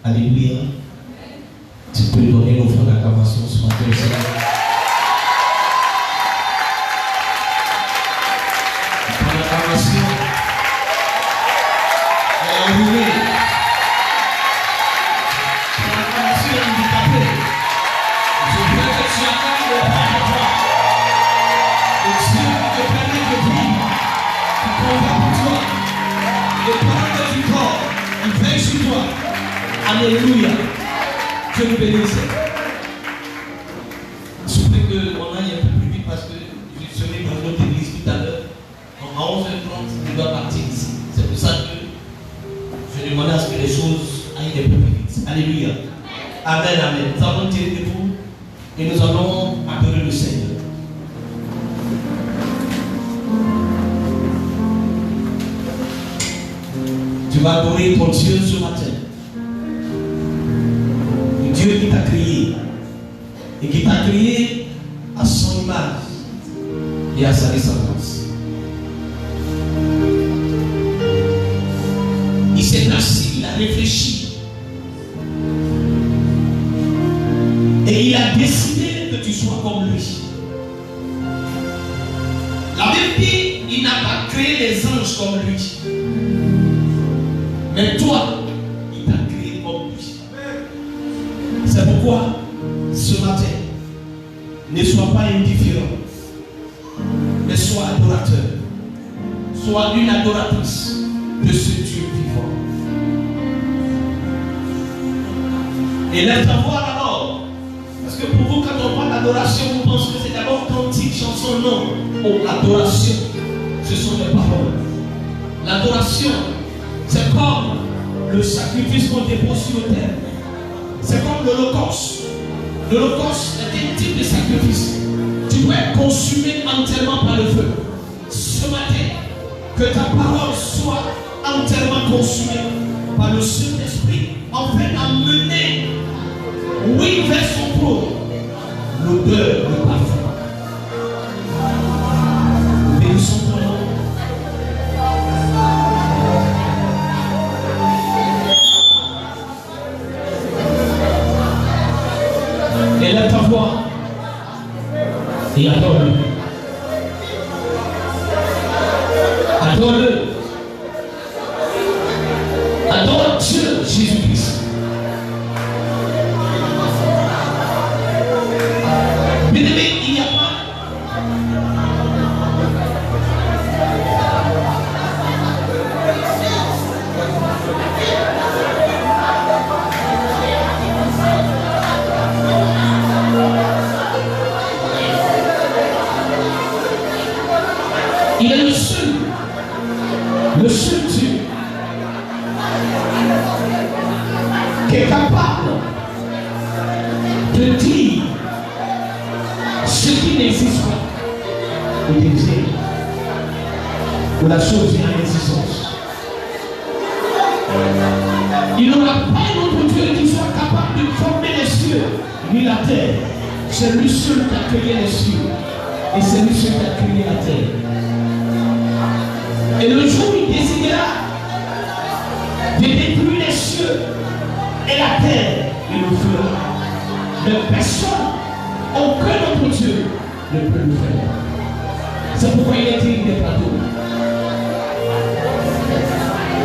Alléluia. Tu peux donner l'offre d'acclamation ce matin aussi. Ton acclamation est enrouée. Ton acclamation est handicapée. Je veux que tu acclames le Père de toi. Le Dieu qui te permet de vivre, qui combat pour toi. Le parole du corps, il veille sur toi. Alléluia. Dieu nous bénisse. Je voudrais qu'on aille un peu plus vite parce que je serai dans notre église tout à l'heure. À 11h30, il doit partir ici. C'est pour ça que je demandais à ce que les choses aillent un peu plus vite. Alléluia. Amen, amen. Nous allons tirer debout et nous allons adorer le Seigneur. Tu vas adorer ton Dieu ce matin. Le Dieu qui t'a créé et qui t'a créé à son image et à sa ressemblance. Il s'est assis, il a réfléchi et il a décidé que tu sois comme lui. La Bible dit, il n'a pas créé les anges comme lui. Mais toi, il t'a créé comme lui. C'est pourquoi, ce matin, ne sois pas indifférent, mais sois adorateur. Sois une adoratrice de ce Dieu vivant. Et lève ta voix alors. Parce que pour vous, quand on parle d'adoration, vous pensez que c'est d'abord cantique, chanson, non. Oh, l'adoration, ce sont des paroles. L'adoration, c'est comme le sacrifice qu'on dépose sur le terre. C'est comme l'Holocauste. L'Holocauste est un type de sacrifice. Tu dois être consumé entièrement par le feu. Ce matin, que ta parole soit entièrement consumée par le Saint-Esprit, afin d'amener, oui, vers son trône, l'odeur, le parfum. Bénissons ton nom. Élève ta voix et adore-le. Adore-le. Adore Dieu, Jésus-Christ. Bien-aimé, il n'y a pas. Il est le seul Dieu qui est capable de dire ce qui n'existe pas et de dire que la chose est en existence. Il n'aura pas un autre Dieu qui soit capable de former les cieux ni la terre. C'est lui seul qui a créé les cieux et c'est lui seul qui a créé la terre. Et le jour où il décidera de détruire les cieux et la terre, il le fera. Mais personne, aucun autre Dieu ne peut le faire. C'est pourquoi il a été des plateaux.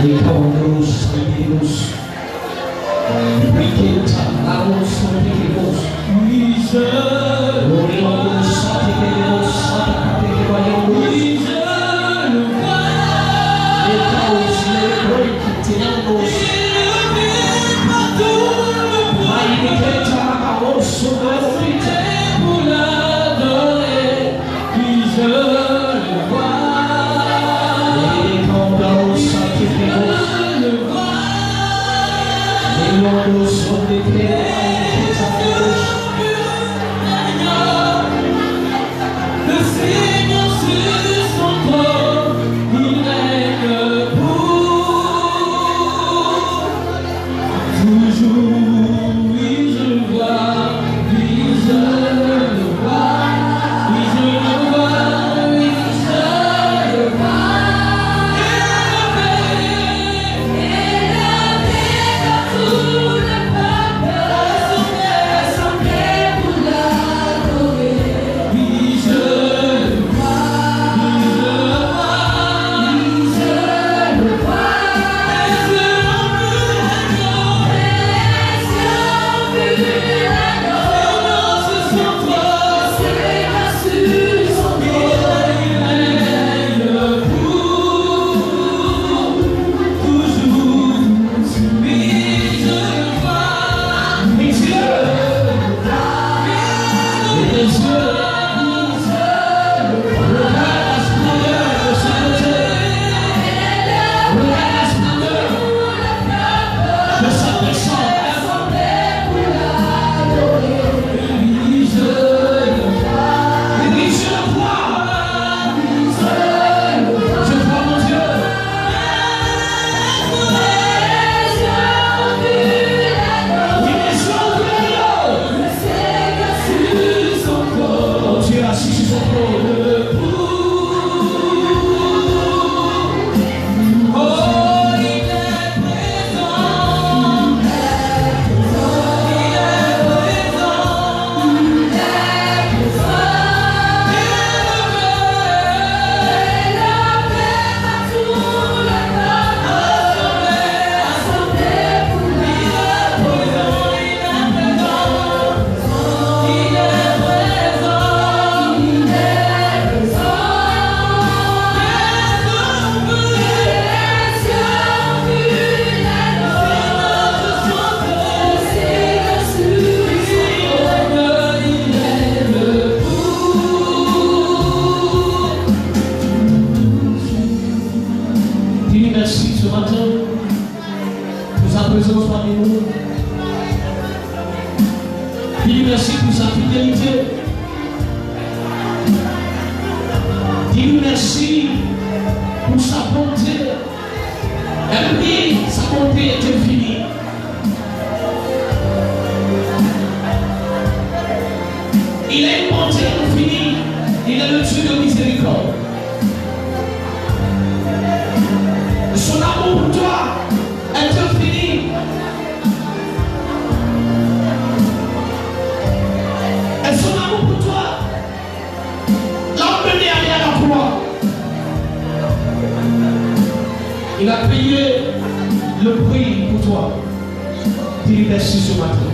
Les cabandos, les délos, les briquettes, la rose, les délos, Lisa, l'orion, santé, les délos, santé, les voyants, Lisa. Pour l'adorer, puis je le vois. matin pour sa présence parmi nous. Dis-lui merci pour sa fidélité. Dis-lui merci pour sa bonté. Elle dit, sa bonté est infinie. Il a une bonté infinie. Il est le Dieu de miséricorde. Son amour pour toi est infini. Et son amour pour toi l'a emmené à aller à la croix. Il a payé le prix pour toi. Dis-lui merci ce matin.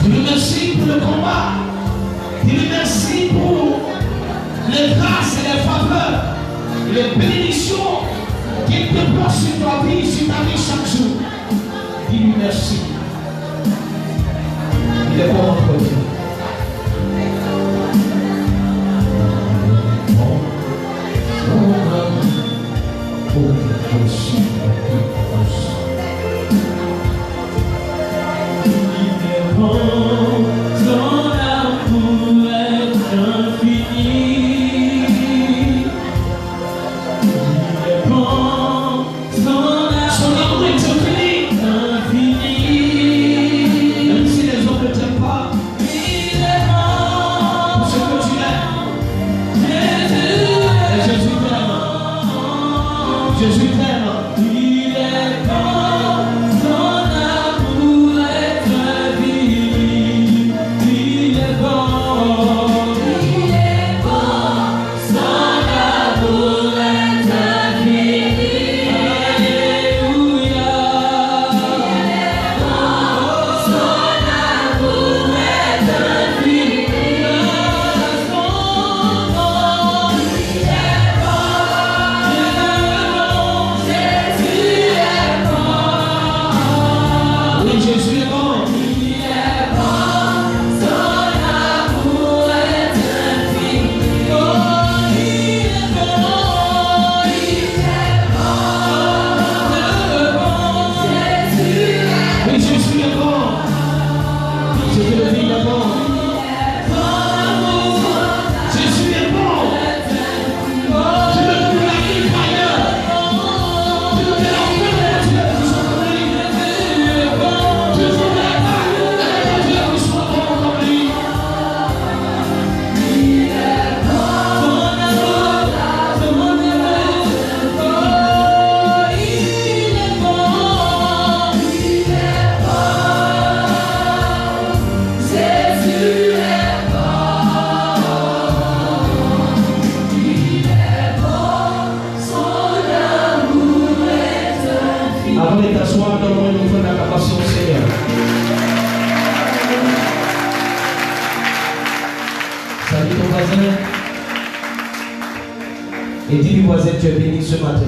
Dis-lui merci pour le combat. Dis-lui merci pour les grâces et les faveurs, les bénédictions qu'il dépose sur ta vie chaque jour. Dis-lui merci. Il est bon entre Dieu. Et dis-lui voisin, tu es béni ce matin.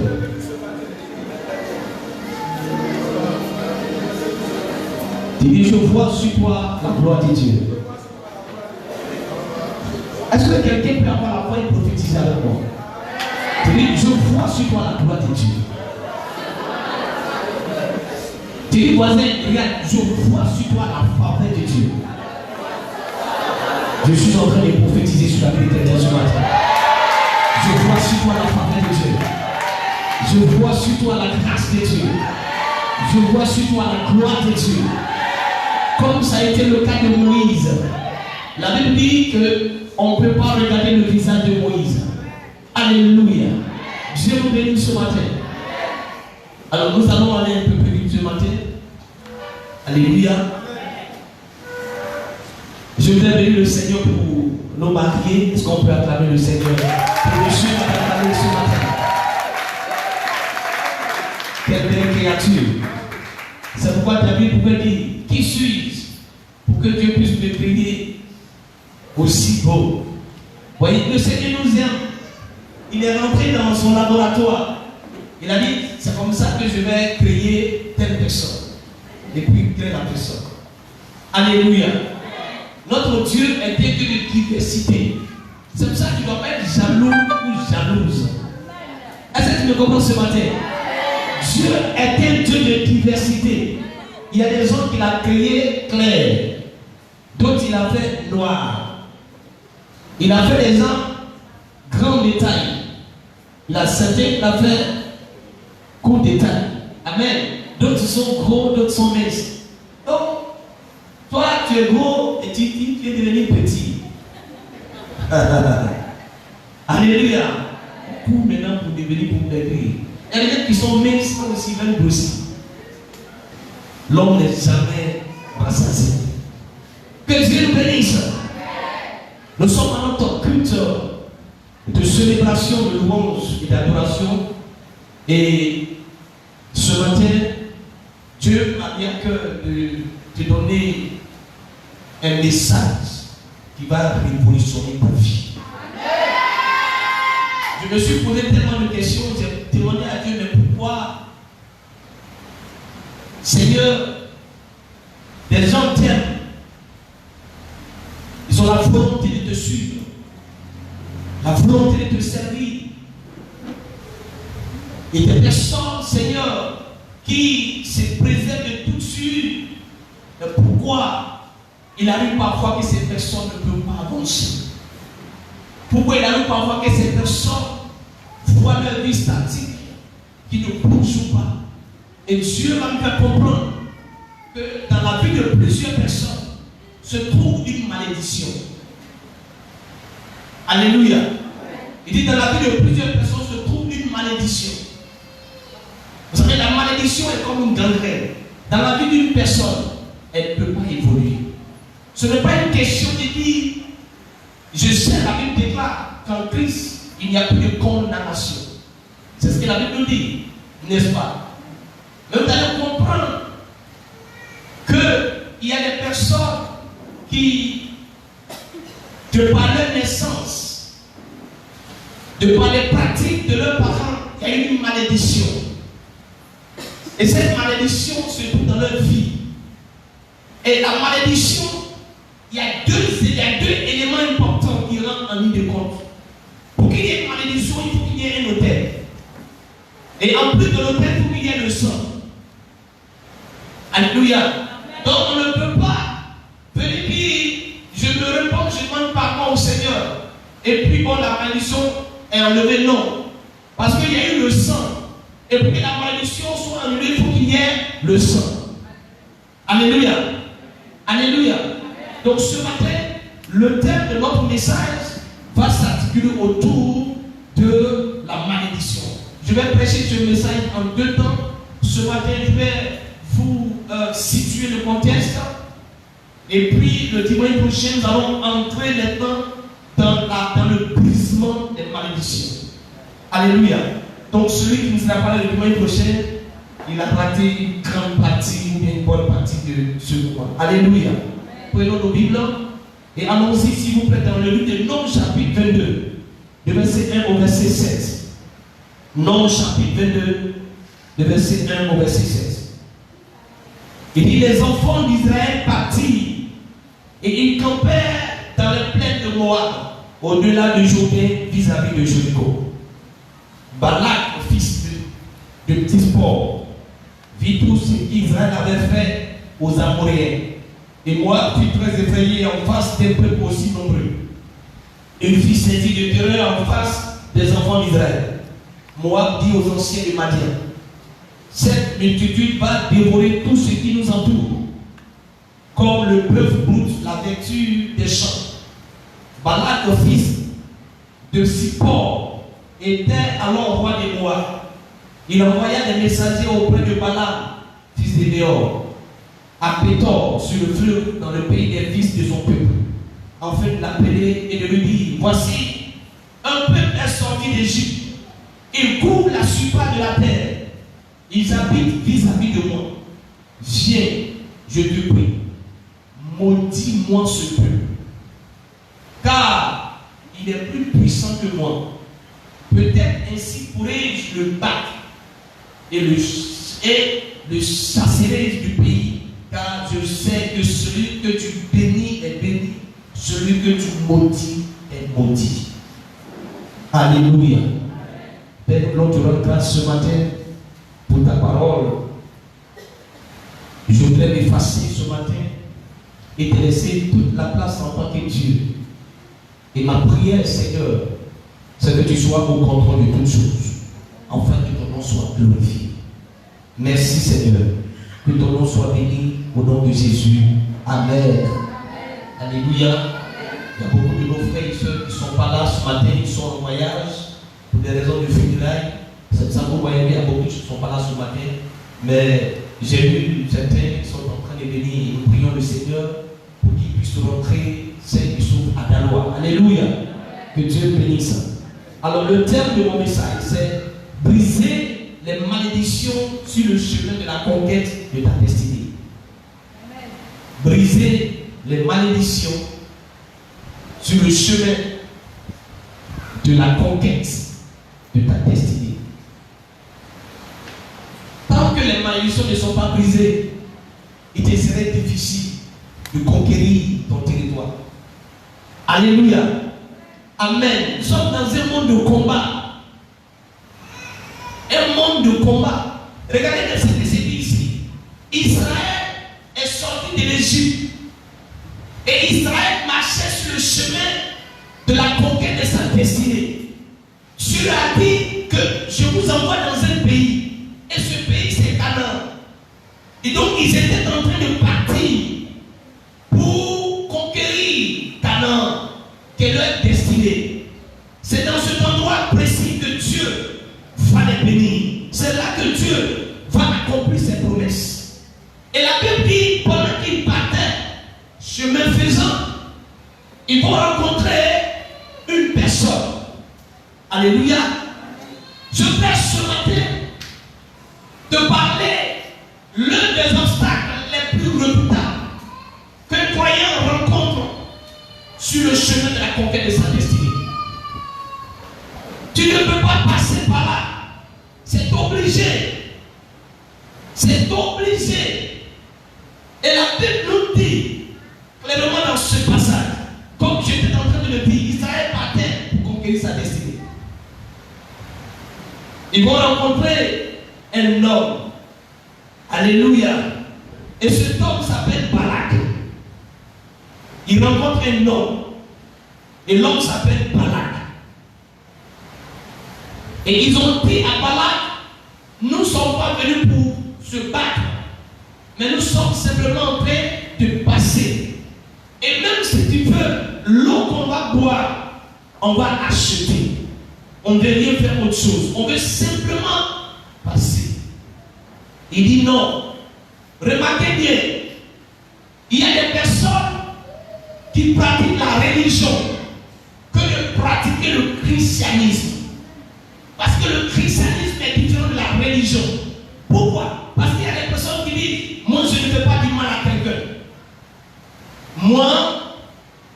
Dis-lui, je vois sur toi la gloire de Dieu. Est-ce que quelqu'un peut avoir la foi et prophétiser avec moi? Dis-lui, je vois sur toi la gloire de Dieu. Dis-lui voisin, regarde, je vois sur toi la faveur de Dieu. Je suis en train de prophétiser sur la vie de ce matin. Je vois sur toi la faveur de Dieu. Je vois sur toi la grâce de Dieu. Je vois sur toi la gloire de Dieu. Comme ça a été le cas de Moïse. La Bible dit qu'on ne peut pas regarder le visage de Moïse. Alléluia. Dieu vous bénit ce matin. Alors nous allons aller un peu plus vite ce matin. Alléluia. Je voudrais bénir le Seigneur pour nos mariés. Est-ce qu'on peut acclamer le Seigneur? Pour Monsieur acclamer ce matin. Quelle belle créature. C'est pourquoi David pouvait dire, qui suis-je pour que Dieu puisse me payer aussi beau? Voyez, le Seigneur nous aime. Il est rentré dans son laboratoire. Il a dit, c'est comme ça que je vais créer telle personne. Et puis créer la personne. Alléluia. Notre Dieu est Dieu de diversité. C'est pour ça que tu ne dois pas être jaloux ou jalouse. tu me comprends ce matin? Dieu est un Dieu de diversité. Il y a des gens qu'il a créés clairs, d'autres il a fait noirs. Il a fait des gens grands détails. Il a certains qu'il a fait court détail. Amen. D'autres sont gros, d'autres sont minces. Donc, toi tu es gros et tu es devenu petit. Alléluia. Pour maintenant, pour devenir pour devenir. Il y a des gens qui sont minces aussi veulent grossir. L'homme n'est jamais rassasié. Que Dieu nous bénisse. Nous sommes à notre culte de célébration, de louange et d'adoration. Et ce matin, Dieu m'a mis à cœur de te donner un message qui va révolutionner ta vie. Je me suis posé tellement de questions, j'ai demandé à Dieu, mais pourquoi, Seigneur, des gens t'aiment, ils ont la volonté de te suivre, la volonté de te servir. Et des personnes, Seigneur, qui se préservent de tout suite. Pourquoi il arrive parfois que ces personnes ne peuvent pas avancer? Pourquoi il arrive parfois que ces personnes voient leur vie statique, qui ne bougent pas? Et Dieu va nous faire comprendre que dans la vie de plusieurs personnes se trouve une malédiction. Alléluia. Il dit dans la vie de plusieurs personnes se trouve une malédiction. Vous savez, la malédiction est comme une gangrène. Dans la vie d'une personne, elle ne peut pas évoluer. Ce n'est pas une question de dire, je sais, la Bible déclare qu'en Christ, il n'y a plus de condamnation. C'est ce que la Bible nous dit, n'est-ce pas? Mais vous allez comprendre qu'il y a des personnes qui, de par leur naissance, de par les pratiques de leurs parents, il y a une malédiction. Et cette malédiction se trouve dans leur vie. Et la malédiction, il y a deux éléments importants qui rentrent en ligne de compte. Pour qu'il y ait une malédiction, il faut qu'il y ait un autel. Et en plus de l'autel, il faut qu'il y ait le sang. Alléluia. Donc on ne peut pas venir dire, je me réponds, je demande pardon au Seigneur. Et puis bon, la malédiction est enlevée. Non. Parce qu'il y a eu le sang. Et pour que la malédiction soit annulée, il faut qu'il y ait le sang. Alléluia. Alléluia. Donc ce matin, le thème de notre message va s'articuler autour de la malédiction. Je vais prêcher ce message en deux temps. Ce matin, je vais vous situer le contexte. Et puis le dimanche prochain, nous allons entrer maintenant dans le brisement des malédictions. Alléluia. Donc celui qui ne sera pas là le dimanche prochain, il a raté une grande partie ou bien une bonne partie de ce mois. Alléluia. Prenons nos Bibles et allons-y s'il vous plaît dans le livre de Nombres chapitre 22, de verset 1 au verset 16. Nombres chapitre 22, de verset 1 au verset 16. Il dit, les enfants d'Israël partirent et ils campèrent dans les plaines de Moab, au-delà de Jourdain, vis-à-vis de Jéricho. Balak, fils de Tispor, vit tout ce qu'Israël avait fait aux Amoréens. Et Moab fut très effrayé en face des peuples aussi nombreux. Il fit saisi de terreur en face des enfants d'Israël. Moab dit aux anciens de Madian, cette multitude va dévorer tout ce qui nous entoure, comme le bœuf broute la vertu des champs. Balak, fils de Zippor, était alors roi des Moab. Il envoya des messagers auprès de Balaam, fils de Béor, à Pétor, sur le fleuve, dans le pays des fils de son peuple, afin de l'appeler et de lui dire, voici, un peuple est sorti d'Égypte. Ils couvrent la surface de la terre. Ils habitent vis-à-vis de moi. Viens, je te prie, maudis-moi ce peuple, car il est plus puissant que moi. Peut-être ainsi pourrais-je le battre et le chasserai du pays, car je sais que celui que tu bénis est béni, celui que tu maudis est maudit. Alléluia. Père, nous te rendons grâce ce matin pour ta parole. Je voudrais m'effacer ce matin et te laisser toute la place en tant que Dieu. Et ma prière, Seigneur, c'est que tu sois au contrôle de toutes choses, afin que ton nom soit glorifié. Merci, Seigneur. Que ton nom soit béni au nom de Jésus. Amen. Alléluia. Il y a beaucoup de nos frères et sœurs qui ne sont pas là ce matin, ils sont en voyage pour des raisons de funérailles. Ça vous voyez, il y a beaucoup qui ne sont pas là ce matin. Mais j'ai vu certains qui sont en train de venir et nous prions le Seigneur pour qu'ils puissent rentrer celles qui sont à ta loi. Alléluia. Que Dieu bénisse. Alors le thème de mon message, c'est briser les malédictions sur le chemin de la conquête de ta destinée. Amen. Briser les malédictions sur le chemin de la conquête de ta destinée. Tant que les malédictions ne sont pas brisées, il te serait difficile de conquérir ton territoire. Alléluia. Amen. Nous sommes dans un monde de combat. Un monde de combat. Regardez ce que c'est dit ici. Israël est sorti de l'Égypte. Et Israël marchait sur le chemin de la conquête de sa destinée. Dieu a dit que je vous envoie dans un pays. Et ce pays, c'est Canaan. Et donc, ils étaient en train de partir pour conquérir Canaan, qui est leur destinée. C'est dans cet endroit précis que Dieu va les bénir. C'est là que Dieu va accomplir ses promesses. Et la Bible dit, pendant qu'ils partaient, chemin faisant, ils vont rencontrer une personne. Alléluia. Je vais ce matin te parler l'un des obstacles les plus redoutables qu'un croyant rencontre sur le chemin de la conquête de sa destinée. Tu ne peux pas passer par là. C'est obligé. C'est obligé. Et la Bible nous dit clairement dans ce passage, comme j'étais en train de le dire, Israël partait pour conquérir sa destinée. Ils vont rencontrer un homme. Alléluia. Et cet homme s'appelle Balak. Il rencontre un homme. Et l'homme s'appelle Balak. Et ils ont dit à Balak, nous ne sommes pas venus pour se battre, mais nous sommes simplement en train de passer. Et même si tu veux, l'eau qu'on va boire, on va acheter. On ne veut rien faire autre chose. On veut simplement passer. Il dit non. Remarquez bien, il y a des personnes qui pratiquent la religion que de pratiquer le christianisme. Parce que le christianisme est différent de la religion. Pourquoi? Parce qu'il y a des personnes qui disent, moi je ne fais pas du mal à quelqu'un. Moi,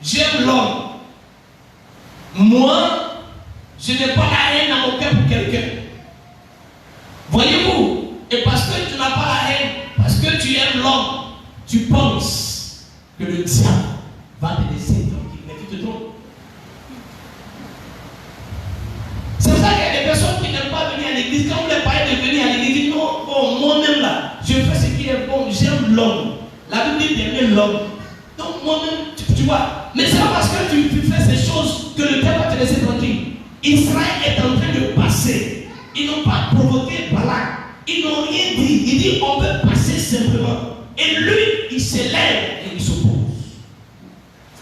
j'aime l'homme. Moi, je n'ai pas la haine à mon cœur pour quelqu'un. Voyez-vous? Et parce que tu n'as pas la haine, parce que tu aimes l'homme, tu penses que le diable va te laisser tranquille. Mais tu te trompes. C'est pour ça qu'il y a des personnes qui n'aiment pas venir à l'église. Quand vous les parlez de venir à l'église, ils disent non, bon, moi-même là, je fais ce qui est bon, j'aime l'homme. La Bible dit d'aimer l'homme. Donc moi-même, tu vois. Mais c'est pas parce que tu fais ces choses que le diable va te laisser tranquille. Israël est en train de passer. Ils n'ont pas provoqué Balak. Ils n'ont rien dit. Il dit on peut passer simplement. Et lui, il s'élève et il s'oppose.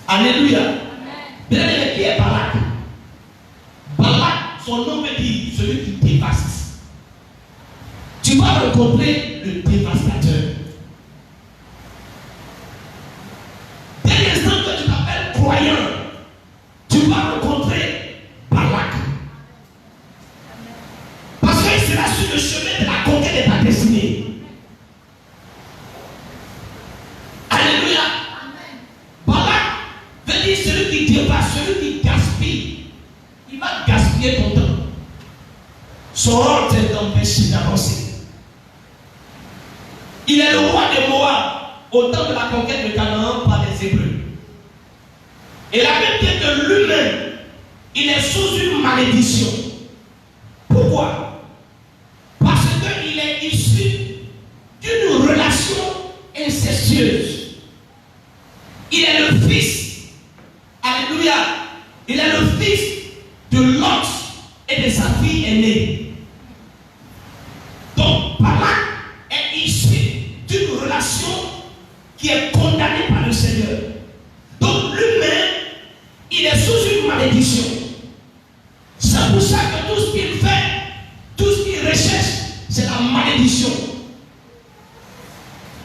Alléluia. Bien aimé, qui est Balak? Balak, son nom veut dire celui qui dévaste. Tu vas rencontrer le dévastateur. Dès l'instant que tu t'appelles croyant, tu vas rencontrer Balak. Parce qu'il sera sur le chemin de la conquête de ta destinée. Alléluia. Balak veut dire celui qui dévaste, celui qui gaspille. Il va gaspiller ton temps. Son rôle, c'est d'empêcher d'avancer. Il est le roi de Moab au temps de la conquête de Canaan par les Hébreux. Et la Bible dit que lui-même, il est sous une malédiction. Pourquoi? Pourquoi? Parce qu'il est issu d'une relation incestueuse. Il est le fils, alléluia, il est le fils de Lot et de sa fille aînée. Donc, Balak est issu d'une relation qui est condamnée par le Seigneur. Donc, lui-même, il est sous une malédiction. C'est pour ça que tout ce qu'il fait, tout ce qu'il recherche, c'est la malédiction.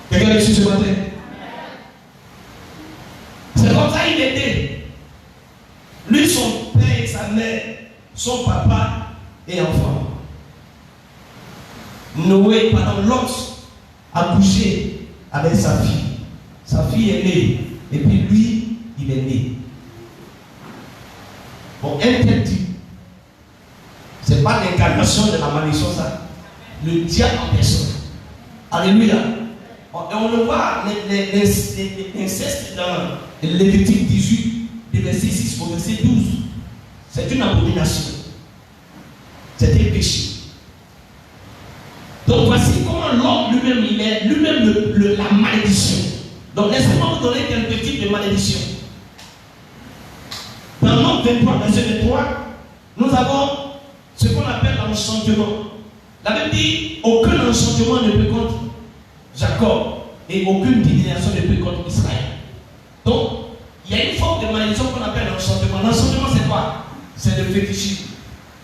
Quelqu'un est ici ce matin? C'est comme ça qu'il était. Lui, son père et sa mère, son papa et enfant. Noé, pendant Lot, a couché avec sa fille. Sa fille est née. Et puis lui, il est né. Bon, un tel type, ce n'est pas l'incarnation de la malédiction, ça. Le diable en personne. Alléluia. Et on le voit, l'inceste dans Lévitique 18, du verset 6 au verset 12. C'est une abomination. C'est un péché. Donc voici comment l'homme lui-même, il est lui-même la malédiction. Donc laissez-moi vous donner quelques types de malédiction. Dans Nombre 23, verset 23, nous avons ce qu'on appelle l'enchantement. La Bible dit, aucun enchantement ne peut contre Jacob et aucune divination ne peut contre Israël. Donc, il y a une forme de malédiction qu'on appelle l'enchantement. L'enchantement, c'est quoi? C'est le fétichisme,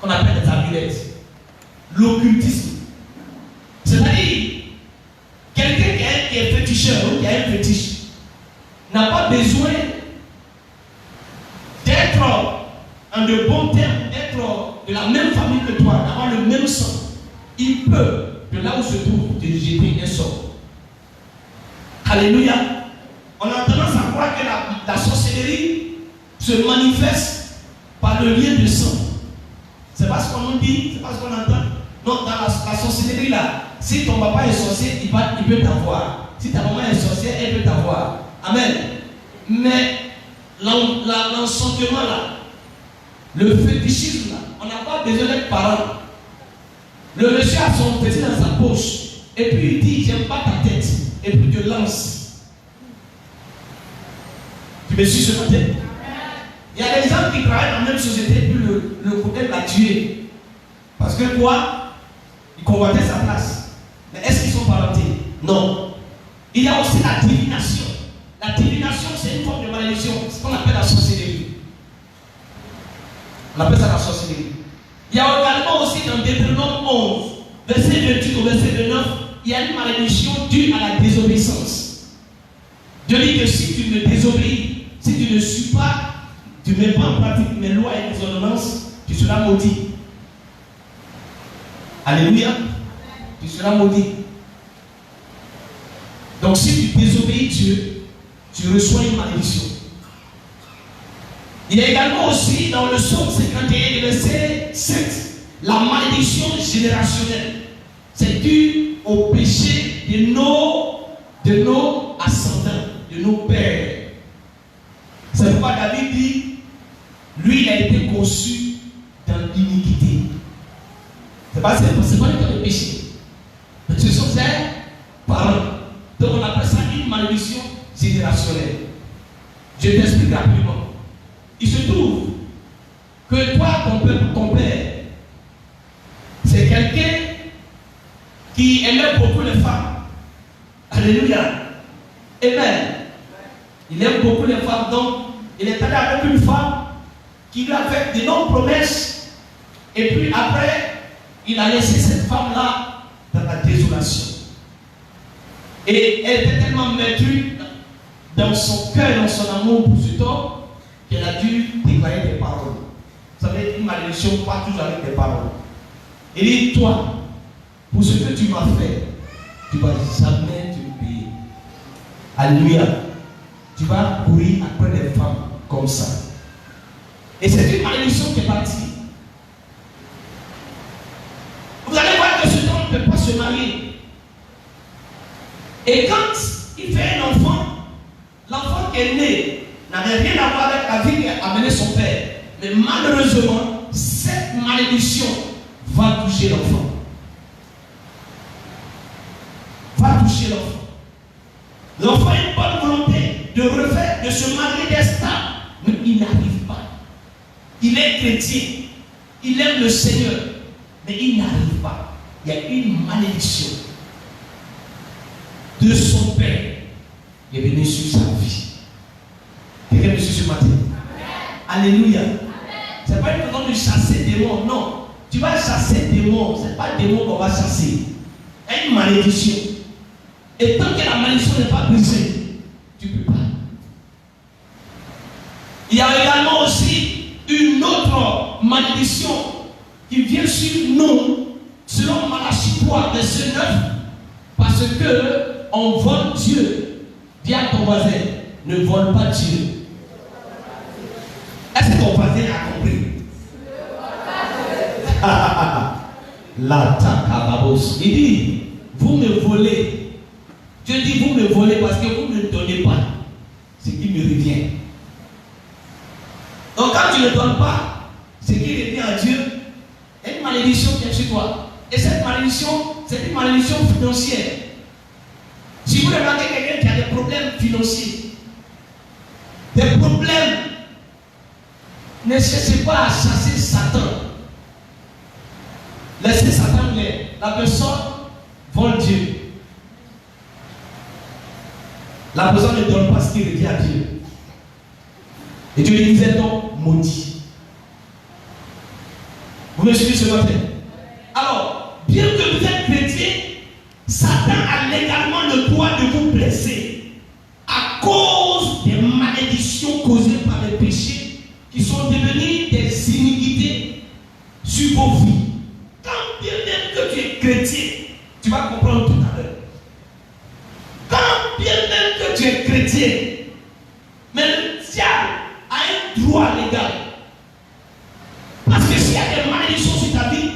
qu'on appelle les amulettes. L'occultisme. C'est-à-dire, quelqu'un qui est féticheur ou qui a un fétiche n'a pas besoin d'être en de bons termes, d'être de la même famille que toi, d'avoir le même sang. Il peut, de là où se trouve, te jeter un sort. Alléluia. On a tendance à croire que la sorcellerie se manifeste par le lien de sang. C'est pas ce qu'on nous dit, c'est pas ce qu'on entend. Non, dans la sorcellerie là, si ton papa est sorcier, il peut t'avoir. Si ta maman est sorcière, elle peut t'avoir. Amen. Mais l'enchantement là, le fétichisme là, on n'a pas besoin d'être parent. Le monsieur a son petit dans sa poche, et puis il dit, j'aime pas ta tête, et puis il te lance. Tu me suis ce matin? Il y a des gens qui travaillent dans la même société, puis le côté l'a tué. Parce que quoi? Il convoitait sa place. Mais est-ce qu'ils sont parentés? Non. Il y a aussi la divination. La divination, c'est une forme de malédiction. C'est ce qu'on appelle la sorcellerie. On appelle ça la sorcellerie. Il y a également aussi dans Deutéronome 11, verset 28 au verset 29, il y a une malédiction due à la désobéissance. Dieu dit que si tu me désobéis, si tu ne suis pas, tu ne mets pas en pratique mes lois et mes ordonnances, tu seras maudit. Alléluia. Tu seras maudit. Donc si tu désobéis Dieu, tu reçois une malédiction. Il y a également aussi dans le psaume 51, verset 7, la malédiction générationnelle. C'est dû au péché de nos ascendants, de nos pères. C'est pourquoi David dit, lui il a été conçu dans l'iniquité. C'est pas le cas de péché. Mais ce sont ses parents. Donc on appelle ça une malédiction générationnelle. Je t'explique rapidement. Il se trouve que toi, ton père, c'est quelqu'un qui aimait beaucoup les femmes. Alléluia. Amen. Il aime beaucoup les femmes. Donc, il est allé avec une femme qui lui a fait d'énormes promesses. Et puis après, il a laissé cette femme-là dans la désolation. Et elle était tellement maîtrise dans son cœur, dans son amour pour cet homme, qu'elle a dû déclarer des paroles. Ça veut dire une malédiction, pas toujours avec des paroles. Il dit, toi, pour ce que tu m'as fait, tu ne vas jamais te payer. Alléluia. Tu vas courir après des femmes comme ça. Et c'est une malédiction qui est partie. Vous allez voir que cet homme ne peut pas se marier. Et quand il fait un enfant, l'enfant qui est né n'avait rien à voir avec la vie qui a amené son père. Mais malheureusement, cette malédiction va toucher l'enfant. Va toucher l'enfant. L'enfant a une bonne volonté de refaire, de se marier d'instant, mais il n'arrive pas. Il est chrétien, il aime le Seigneur, mais il n'arrive pas. Il y a une malédiction de son père qui est venue sur sa vie. Quelqu'un me suit ce matin? Alléluia. Ce n'est pas une façon de chasser des démons, non. Tu vas chasser des démons, ce n'est pas des démons qu'on va chasser. Il y a une malédiction. Et tant que la malédiction n'est pas brisée, tu ne peux pas. Il y a également aussi une autre malédiction qui vient sur nous, selon Malachie 3, verset 9, parce que on vole Dieu. Dis à ton voisin, ne vole pas Dieu. Est-ce que ton voisin a compris? La takababos. Il dit, vous me volez. Dieu dit, vous me volez parce que vous ne me donnez pas ce qui me revient. Donc quand tu ne donnes pas ce qui revient à Dieu, il y a une malédiction qui est sur toi. Et cette malédiction, c'est une malédiction financière. Si vous remarquez quelqu'un qui a des problèmes financiers, des problèmes, ne cherchez pas à chasser Satan. Laissez Satan aller. La personne vole Dieu. La personne ne donne pas ce qui revient à Dieu. Et Dieu lui disait donc maudit. Vous me suivez ce matin? Alors, bien que vous êtes chrétien, Satan a légalement le droit de vous blesser à cause des malédictions causées par les péchés qui sont devenus des iniquités sur vos vies. Quand bien même que tu es chrétien, tu vas comprendre tout à l'heure. Quand bien même que tu es chrétien, mais le diable a un droit légal. Parce que s'il y a des malédictions sur ta vie,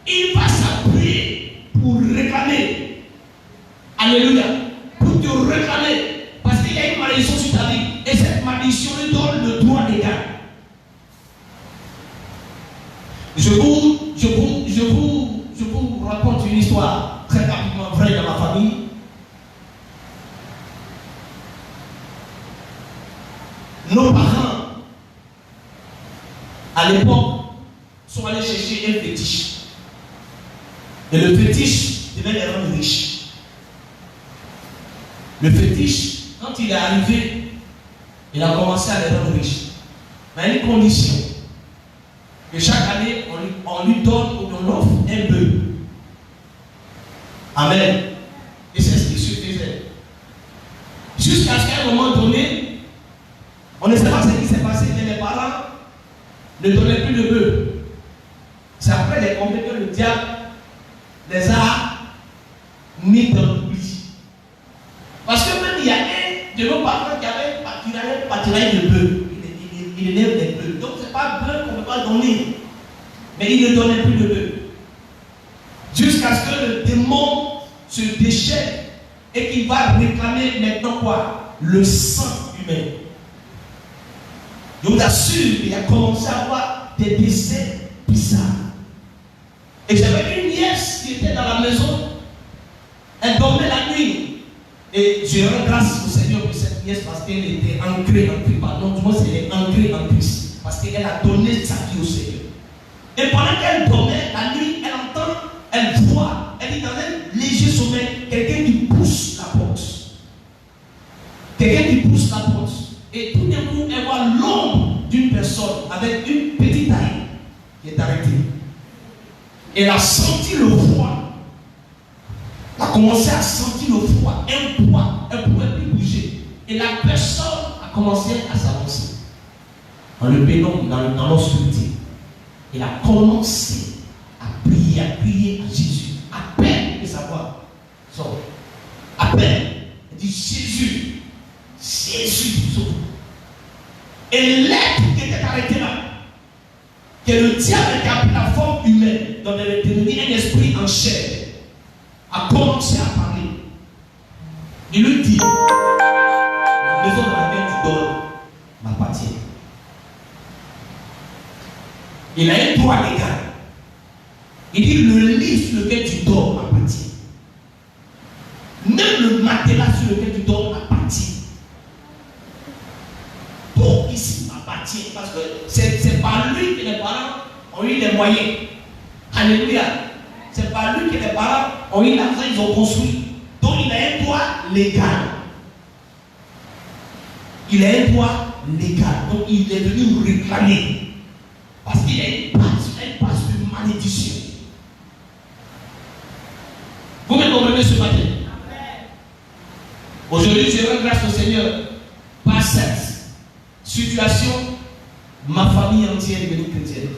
il va s'appuyer pour réclamer. Alléluia. Pour te réclamer. Parce qu'il y a une malédiction sur ta vie. Et cette malédiction lui donne le droit légal. Je vous raconte une histoire très rapidement vraie dans ma famille. Nos parents, à l'époque, sont allés chercher un fétiche. Et le fétiche devait les rendre riches. Le fétiche, quand il est arrivé, il a commencé à les rendre riches. Mais à une condition. Que chaque année, on lui donne ou on offre un bœuf. Amen. Et c'est ce qui se faisait. Jusqu'à ce qu'à un moment donné, on ne sait pas ce qui s'est passé, mais les parents ne donnaient plus de bœuf. C'est après les combats que le diable les a mis dans l'oubli. Parce que même il y a un de nos parents qui avait un pâturail de bœuf. Il élève des bœufs. Donc ce n'est pas bœuf qu'on ne peut pas donner. Mais il ne donnait plus de bœuf. Jusqu'à ce que le démon se déchaîne et qu'il va réclamer maintenant quoi? Le sang humain. Je vous assure qu'il a commencé à avoir des décès bizarres. Et j'avais une nièce qui était dans la maison. Elle dormait la nuit. Et je rends grâce au Seigneur pour cette nièce parce qu'elle était ancrée en Christ. Pardon, du moins elle est ancrée en Christ. Parce qu'elle a donné sa vie au Seigneur. Et pendant qu'elle dormait, la nuit, elle entend, elle voit, elle est dans un léger sommeil, quelqu'un qui pousse la porte. Quelqu'un qui pousse la porte. Et tout d'un coup, elle voit l'ombre d'une personne avec une petite taille qui est arrêtée. Elle a senti le froid. Elle a commencé à sentir le froid, un poids, elle ne pouvait plus bouger. Et la personne a commencé à s'avancer. Dans le pénombre, dans l'obscurité. Elle a commencé à prier à Jésus. À peine que sa voix sort. À peine. Elle dit Jésus, sauve. Et l'être qui était arrêté là, que le diable qui a pris la forme humaine, dont elle est devenue un esprit en chair, a commencé à parler. Il lui dit, la maison dans laquelle tu dors m'appartient. Il a un droit légal. Il dit le lit sur lequel tu dors m'appartient. Même le matelas sur lequel tu dors m'appartient. Tout ici m'appartient. Parce que c'est par lui que les parents ont eu les moyens. Alléluia. C'est par lui que les parents ont eu l'argent, ils ont construit. Donc il a un droit légal. Il a un droit légal. Donc il est venu nous réclamer. Parce qu'il a une passe de malédiction. Vous me comprenez ce matin? Aujourd'hui, je rends grâce au Seigneur. Par cette situation, ma famille entière est devenue chrétienne.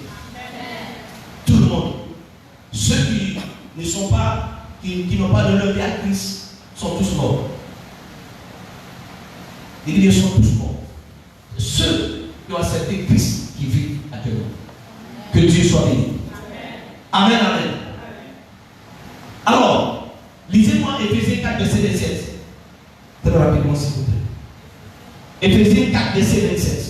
Tout le monde. Ceux qui ne sont pas, qui n'ont pas donné leur vie à Christ, sont tous morts. Ils sont tous morts. Ceux qui ont accepté Christ qui vivent actuellement. Que Dieu soit béni. Amen, amen. Alors, lisez-moi Éphésiens 4, verset 27. Très rapidement, s'il vous plaît. Éphésiens 4, verset 27.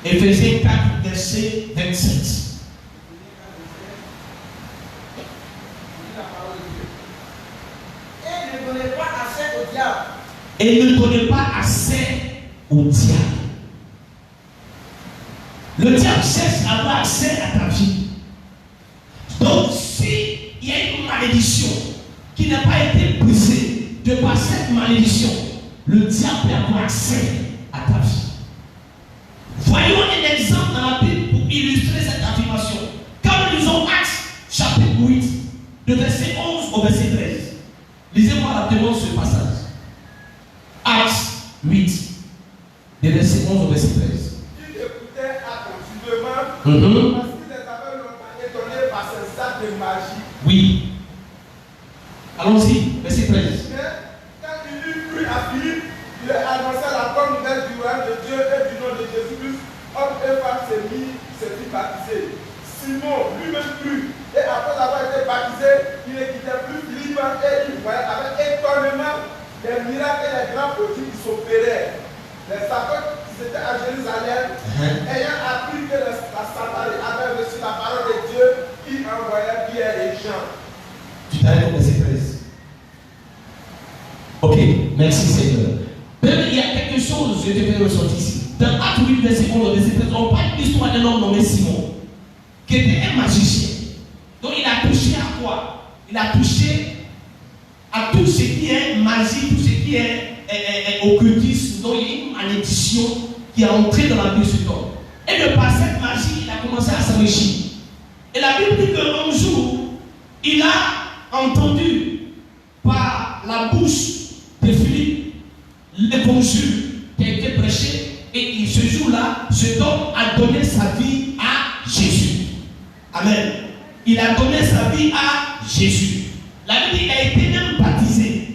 Éphésiens 4, verset 27. Et ne donnez pas accès au diable. Et ne donnez pas accès au diable. Le diable cherche à avoir accès à ta vie. Donc, s'il y a une malédiction qui n'a pas été brisée, de par cette malédiction, le diable peut avoir accès à ta vie. Voyons un exemple dans la Bible pour illustrer cette affirmation. Quand nous lisons Actes, chapitre 8, de verset 11 au verset 13. Lisez-moi rapidement ce passage. Actes 8, de verset 11 au verset 13. Il écoutait attentivement parce qu'ils avaient longtemps étonnés par ces actes de magie. Oui. Allons-y, verset 13. Mais quand il eut cru à Philippe, il annonça la bonne nouvelle du royaume de Dieu et du nom de Jésus-Christ. Homme et femme s'est fit baptiser. Simon lui-même crut. Et après avoir été baptisé, il ne quittait plus Philippe et il voyait avec étonnement les miracles et les grands prodiges qui s'opéraient. Les apôtres qui étaient à Jérusalem, ayant appris que la Samarie avait reçu la parole de Dieu, ils envoyaient Pierre et Jean. Tu t'arrêtes au verset 13. Ok, merci Seigneur. Même il y a quelque chose, je te fais ressortir ici. Dans Actes 8, verset 11 au verset 13, on parle de l'histoire d'un homme nommé Simon, qui était un magicien. Donc il a touché à quoi? Il a touché à tout ce qui est magie, tout ce qui est occultisme. Donc il y a une malédiction qui est entrée dans la vie de cet homme. Et de par cette magie, il a commencé à s'enrichir. Et la Bible dit qu'un jour, il a entendu par la bouche de Philippe l'évangile qui a été prêché. Et ce jour-là, cet homme a donné sa vie à Jésus. Amen. Il a donné sa vie à Jésus. La Bible dit qu'il a été même baptisé.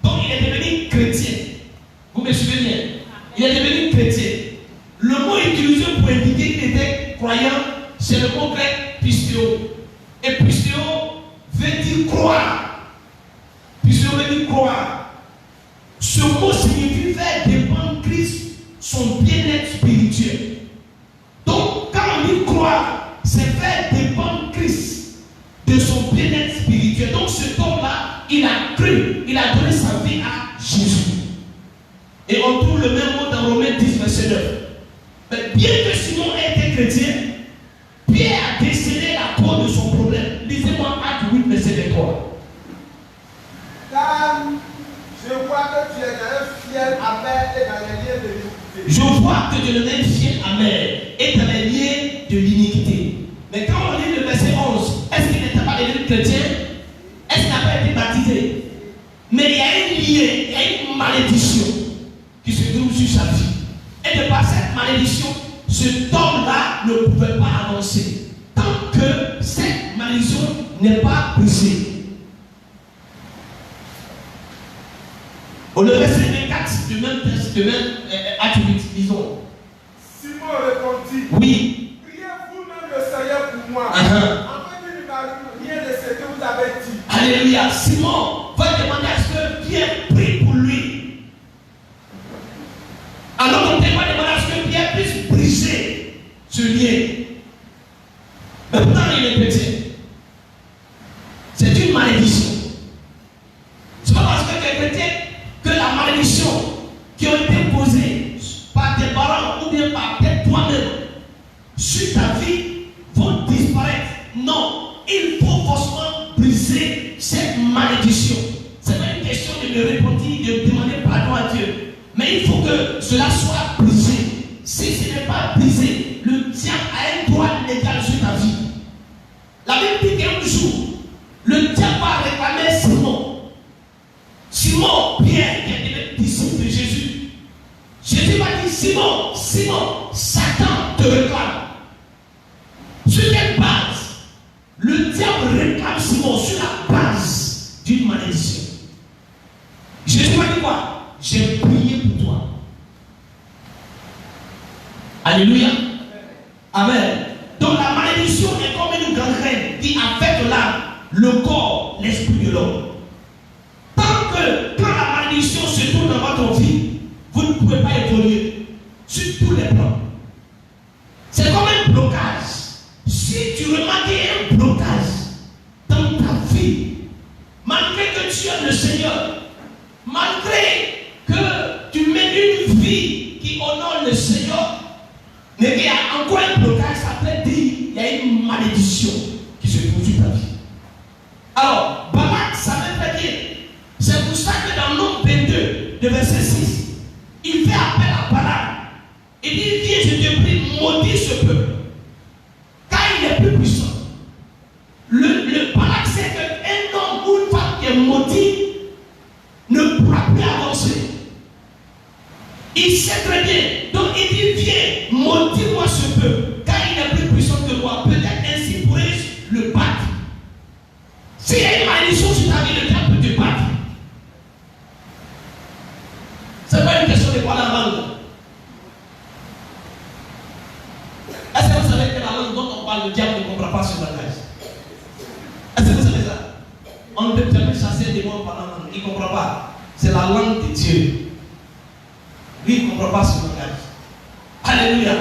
Donc il est devenu chrétien. Vous me suivez bien? Il est devenu chrétien. Le mot utilisé pour indiquer qu'il était croyant, c'est le mot grec pisteo. Et pisteo veut dire croire. Pisteo veut dire croire. Ce mot signifie faire dépendre Christ son bien-être spirituel. Donc, quand on dit croire, c'est faire dépendre Christ de son bien-être spirituel. Donc, cet homme-là, il a cru, il a donné sa vie à Jésus. Et on trouve le même mot dans Romains 10, verset 9. Mais bien que Simon ait été chrétien, Pierre a décelé la cause de son problème. Lisez-moi Actes 8, verset 23. Car je vois que tu es dans un fiel amer et dans les liens de l'iniquité. Je vois que tu es dans un fiel amer et dans les liens de l'iniquité. Mais quand on lit le verset 11, est-ce qu'il n'était pas devenu chrétien? Est-ce qu'il n'a pas été baptisé? Mais il y a un lien, il y a une malédiction qui se trouve sur sa vie. Et de par cette malédiction, cet homme-là ne pouvait pas avancer tant que cette malédiction n'est pas brisée. Au verset 24 de même Acte 8, disons. Simon répondit. Oui. Priez vous-même le Seigneur pour moi. Afin qu'il ne m'arrive rien de ce que vous avez dit. Alléluia. Simon va demander à ce que Pierre prie pour lui. Alors on va demander à ce que Pierre puisse ce lien. Mais pourtant, il est chrétien. C'est une malédiction. C'est pas parce que tu es chrétien que la malédiction qui a été posée par tes parents ou bien par toi-même sur ta vie vont disparaître. Non, il faut forcément briser cette malédiction. Ce n'est pas une question de me repentir, de demander pardon à Dieu. Mais il faut que cela soit brisé. Si ce n'est pas brisé, le diable a un droit légal sur ta vie. La Bible dit qu'un jour, le diable va réclamer Simon. Simon, Pierre, qui est le disciple de Jésus. Jésus va dire, Simon, Simon, Satan te réclame. Sur quelle base? Le diable réclame Simon sur la base d'une malédiction. Jésus va dire quoi? J'ai prié pour toi. Alléluia. Amen. Donc la malédiction est comme une gangrène qui affecte l'âme, le corps, l'esprit de l'homme. Tant que quand la malédiction se trouve dans votre vie, vous ne pouvez pas évoluer sur tous les plans. C'est comme un blocage. Si tu remarques un blocage dans ta vie, malgré que tu aimes le Seigneur, malgré que tu mènes une vie qui honore le Seigneur, mais qu'il y a encore un blocage, ça peut dire qu'il y a une malédiction qui se trouve sur ta vie. Alors, Balak savait très bien. C'est pour ça que dans Nombre 22, de verset 6, il fait appel à Balak. Il dit, viens, je te prie, maudis ce peuple. Car il est plus puissant. Le Balak sait qu'un homme ou une femme qui est maudit ne pourra plus avancer. Il sait très bien. Donc il dit, viens, maudis-moi ce peuple, car il est plus puissant que moi. Peut-être ainsi pourrais-je le battre. S'il y a une malédiction sur ta vie, le diable peut te battre. Ce n'est pas une question de parler en langue. Est-ce que vous savez que la langue dont on parle, le diable ne comprend pas ce langage? Est-ce que vous savez ça? On ne peut jamais chasser des mots par la langue. Il ne comprend pas. C'est la langue de Dieu. Lui, il ne comprend pas ce langage. Alléluia.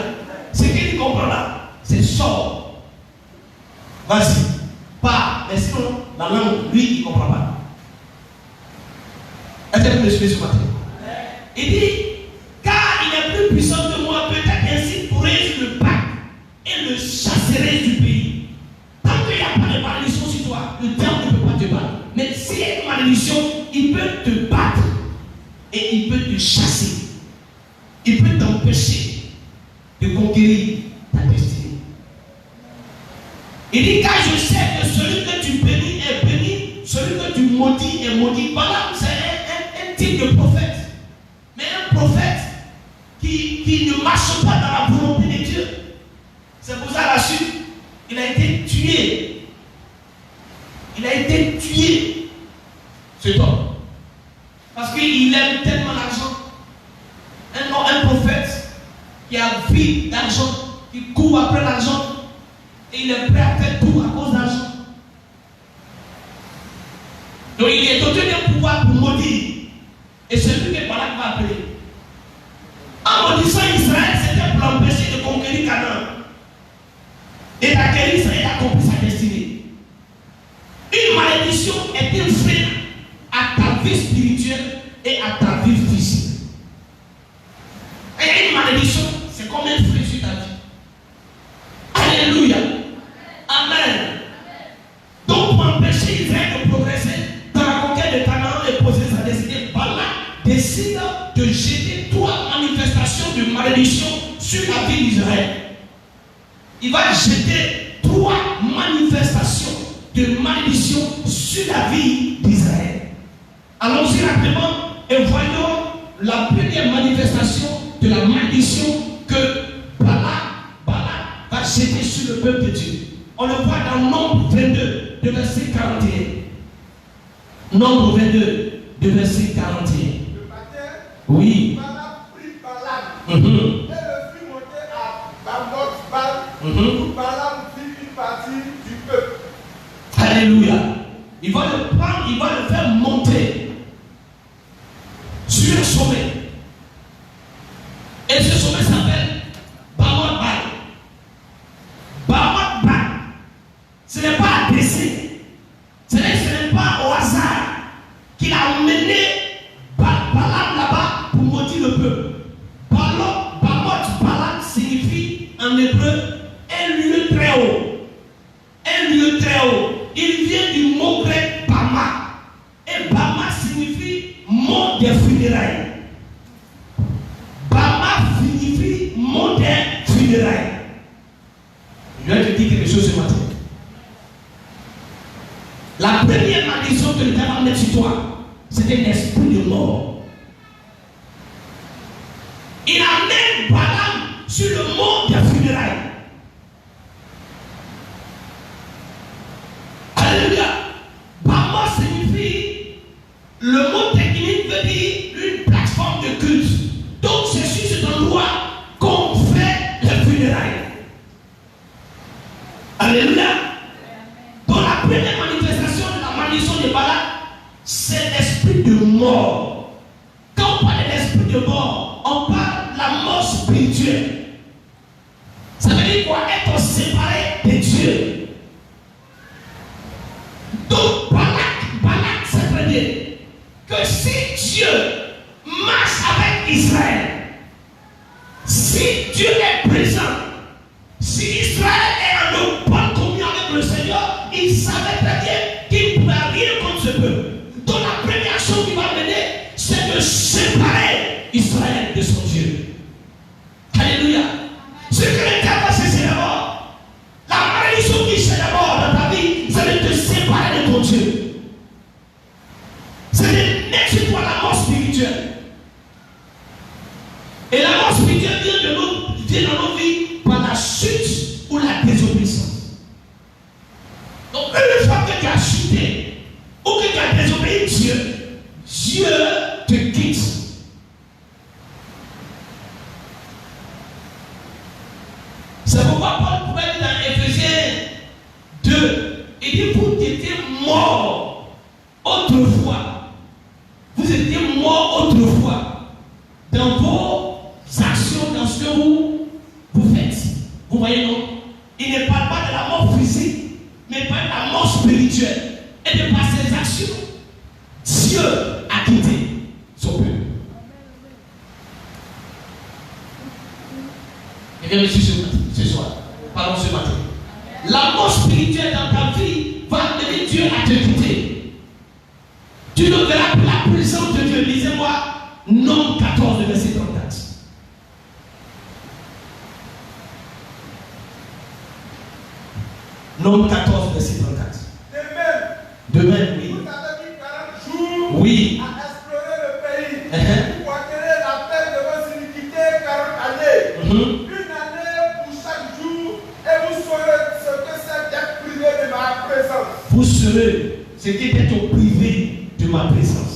Ce qu'il comprend là, c'est sort. Vas-y. Pas. Mais sinon, la langue, lui, il ne comprend pas. Est-ce que vous me suivez ce matin? Il dit, car il est plus puissant que moi, peut-être ainsi pourrais-je le battre et le chasserai du pays. Tant qu'il n'y a pas de malédiction sur toi, le diable ne peut pas te battre. Mais s'il y a une malédiction, il peut te battre et il peut te chasser. Il peut t'empêcher de conquérir ta destinée. Il dit, car je sais que celui que tu bénis est béni, celui que tu maudis est maudit. Voilà, c'est un type de prophète. Mais un prophète qui ne marche pas dans la volonté de Dieu. C'est pour ça la chute, il a été tué. Il a été tué, cet homme. Parce qu'il aime tellement l'argent. Un prophète qui a envie d'argent, qui court après l'argent, et il est prêt à faire tout à cause d'argent. Donc il est doté d'un pouvoir pour maudire. Et c'est lui que Balak va appeler. En maudissant Israël, c'était pour l'empêcher de conquérir Canaan. Et d'acquérir ça et d'accomplir sa destinée. Une malédiction est un frein à ta vie spirituelle et à ta vie physique. Et une malédiction, c'est comme un frein sur ta vie. Alléluia. Amen. Donc pour empêcher Israël de progresser dans la conquête de Canaan et poser sa destinée, Balak décide de jeter trois manifestations de malédiction sur la vie d'Israël. Il va jeter trois manifestations de malédiction sur la vie d'Israël. Allons-y rapidement et voyons la première manifestation de la malédiction que Balak va jeter sur le peuple de Dieu. On le voit dans Nombre 22, de verset 41. Nombre 22, de verset 41. Le matin, oui. Balak prit Balak et le fit monter à Bamoth-Bal où Balaam vit une partie du peuple. Alléluia. Il va le prendre, il va le faire monter sur un sommet. Et ce sommet s'appelle Bamoth-Bal. peuple. Balak signifie en hébreu un lieu très haut. Un lieu très haut. Il vient du mot grec Bama. Et Bama signifie mont des funérailles. Bama signifie mont des funérailles. Je vais te dire quelque chose ce matin. La première malédiction que le Père va mettre sur toi, c'était l'esprit de mort. Il amène Balaam sur le mont des funérailles. Alléluia. Bama signifie, le mot technique veut dire une plateforme de culte. Donc c'est sur cet endroit qu'on fait les funérailles. Alléluia. Donc la première manifestation de la malédiction de Balaam, c'est l'esprit de mort. Quand on parle de l'esprit de mort, on parle de la mort spirituelle. Ça veut dire quoi? Être séparé de Dieu. Donc Balak sait très bien que si Dieu marche avec Israël, si Dieu est présent, si Israël est en bonne communion avec le Seigneur, il savait très bien qu'il ne pouvait rien contre ce peuple. Donc la première chose qu'il va mener, c'est de séparer Israël de son Dieu. Alléluia. Ce que le diable va chercher d'abord, la malédiction qui cherche d'abord dans ta vie, c'est de te séparer de ton Dieu. C'est de mettre sur toi la mort spirituelle. Et la mort spirituelle vient dans nos vies par la chute ou la désobéissance. Donc une fois que tu as chuté ou que tu as désobéi Dieu, Dieu te quitte. C'est pourquoi Paul pouvait dire dans Éphésiens 2, il dit vous étiez morts autrefois. Vous étiez morts autrefois dans vos actions, dans ce que vous faites. Vous voyez non? Il ne parle pas de la mort physique, mais pas de la mort spirituelle. Et de par ses actions, Dieu a quitté son peuple. Et bien, monsieur, ce soir, parlons ce matin. La mort spirituelle dans ta vie va amener Dieu à te quitter. Tu ne verras plus la présence de Dieu. Lisez-moi Nombre 14, verset 34. Nombre 14, verset 34. De même, oui. Vous avez mis 40 jours Oui. à explorer le pays. Vous porterez la peine de vos iniquités 40 années. Une année pour chaque jour, et vous saurez ce que c'est d'être privé de ma présence. Vous serez ce qui est d'être privé de ma présence.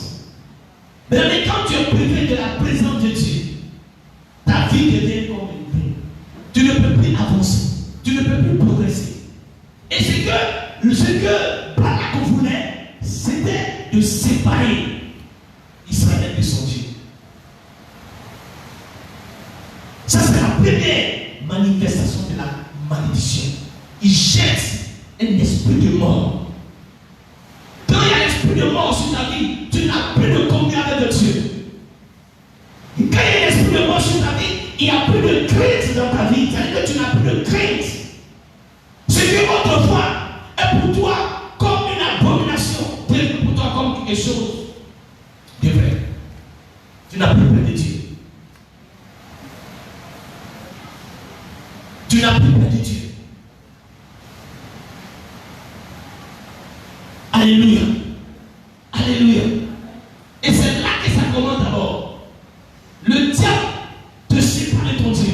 Mais quand tu es privé de la présence de Dieu, ta vie devient comme une vie. Tu ne peux plus avancer. Tu ne peux plus progresser. Et ce que Balak voulait, c'était de séparer Israël de son Dieu. Ça, c'est la première manifestation de la malédiction. Il jette un esprit de mort. Quand il y a l'esprit de mort sur ta vie, tu n'as plus de communion avec Dieu. Et quand il y a l'esprit de mort sur ta vie, il n'y a plus de crainte dans ta vie. C'est-à-dire que tu n'as plus de crainte. Ce qui autrefois est pour toi comme une abomination, devient pour toi comme quelque chose de vrai. Tu n'as plus peur de Dieu. Tu n'as plus peur de Dieu. Alléluia. Alléluia. Et c'est là que ça commence d'abord. Le diable te sépare de ton Dieu.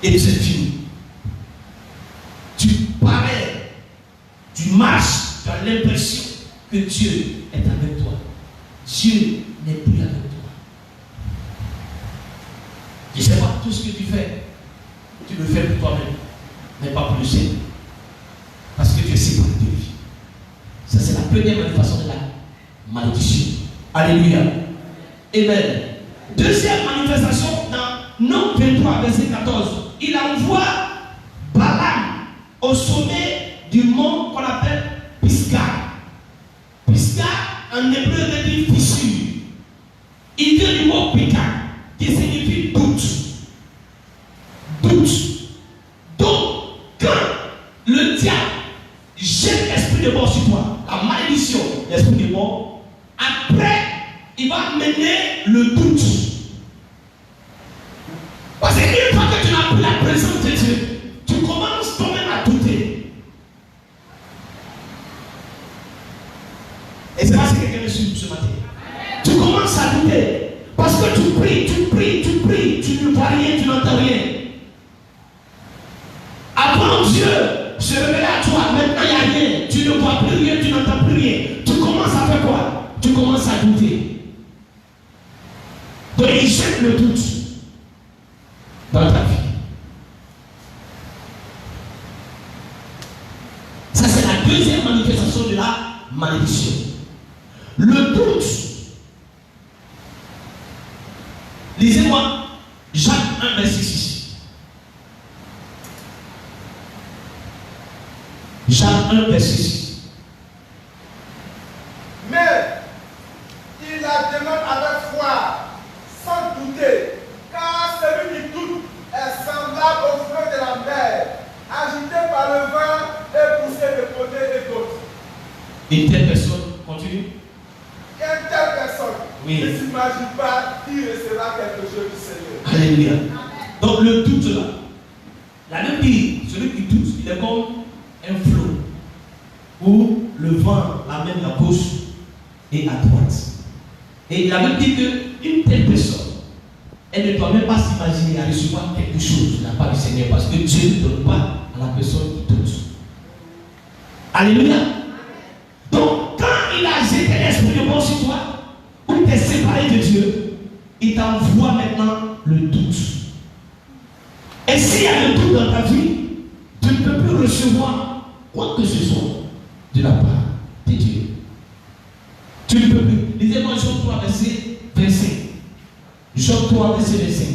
Et c'est fini. Tu parais, tu marches, tu as l'impression que Dieu est avec toi. Dieu n'est plus avec toi. Je ne sais pas tout ce que tu fais. Tu le fais pour toi-même, mais pas pour le Seigneur. Parce que tu es séparé de lui. Ça, c'est la première manifestation de la malédiction. Alléluia. Amen. Deuxième manifestation dans Nombre 23, verset 14. Il envoie Balaam au sommet du mont qu'on appelle Pisgah. Pisgah, en hébreu, veut dire fissure. Il le doute. Parce qu'une fois que tu n'as plus la présence de Dieu, tu commences toi-même à douter. Et c'est parce que quelqu'un me suit ce matin. Tu commences à douter. Parce que tu pries, tu ne vois rien, tu n'entends rien. Avant Dieu se révèle à toi, maintenant il n'y a rien. Tu ne vois plus rien, tu n'entends plus rien. Tu commences à faire quoi? Tu commences à douter. Donc il jette le doute dans ta vie. Ça c'est la deuxième manifestation de la malédiction. Le doute. Lisez-moi Jacques 1, verset 6. Jacques 1, verset 6. Mais il la demande avec foi, sans douter, car celui qui doute est semblable au fleuve de la mer, agité par le vent et poussé de côté et d'autre. Une telle personne, continue. Une telle personne Oui. ne s'imagine pas qu'il recevra quelque chose du Seigneur. Alléluia. Donc le doute là, la Bible dit, celui qui doute, il est comme un flot où le vent l'amène à gauche et à droite. Et la Bible dit qu'une telle personne, elle ne doit même pas s'imaginer à recevoir quelque chose de la part du Seigneur, parce que Dieu ne donne pas à la personne qui doute. Alléluia. Donc quand il a jeté l'esprit de mort sur toi, ou tu es séparé de Dieu, il t'envoie maintenant le doute. Et s'il y a le doute dans ta vie, tu ne peux plus recevoir quoi que ce soit de la part de Dieu. Tu ne peux plus. Lisez-moi Job 3, verset 25. Job 3, verset 25.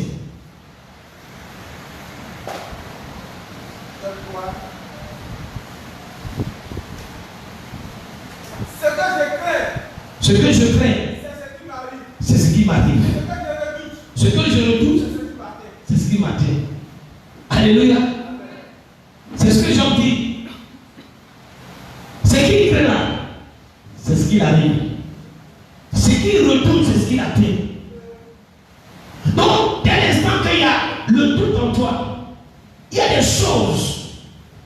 Ce que je crains, c'est ce qui m'arrive. Ce que je redoute, c'est ce qui m'atteint. Alléluia. C'est ce que Job dit. Ce qu'il craint là, c'est ce qui arrive. Ce qu'il redoute, c'est ce qu'il atteint. Donc, dès l'instant qu'il y a le doute en toi, il y a des choses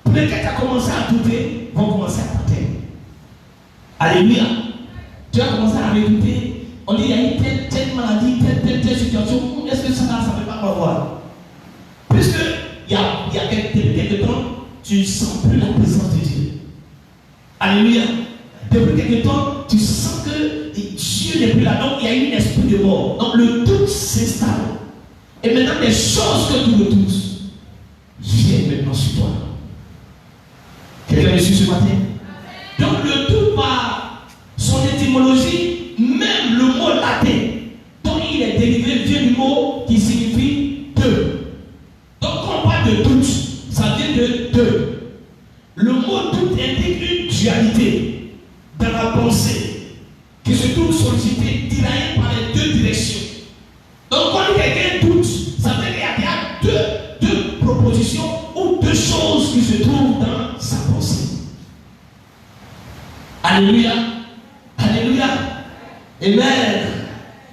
pour lesquelles tu as commencé à douter, vont commencer à t'atteindre. Alléluia. Tu vas commencer à redouter. On dit, il y a une telle maladie, telle situation. Est-ce que ça ne peut pas m'avoir? Puisque il y a quelque temps, tu ne sens plus la présence de Dieu. Alléluia. Depuis quelque temps, tu sens que Dieu n'est plus là. Donc, il y a un esprit de mort. Donc, le doute s'installe. Et maintenant, les choses que tu redoutes viennent maintenant sur toi. Quelqu'un me suit ce matin? Donc, le doute par son étymologie, même le mot latin dont il est dérivé vient du mot qui signifie deux. Donc quand on parle de doute, ça vient de deux. Le mot doute indique une dualité dans la pensée qui se trouve sollicitée, tiraillée par les deux directions. Donc quand quelqu'un doute, ça veut dire qu'il y a deux propositions ou deux choses qui se trouvent dans sa pensée. Alléluia. Alléluia. Amen.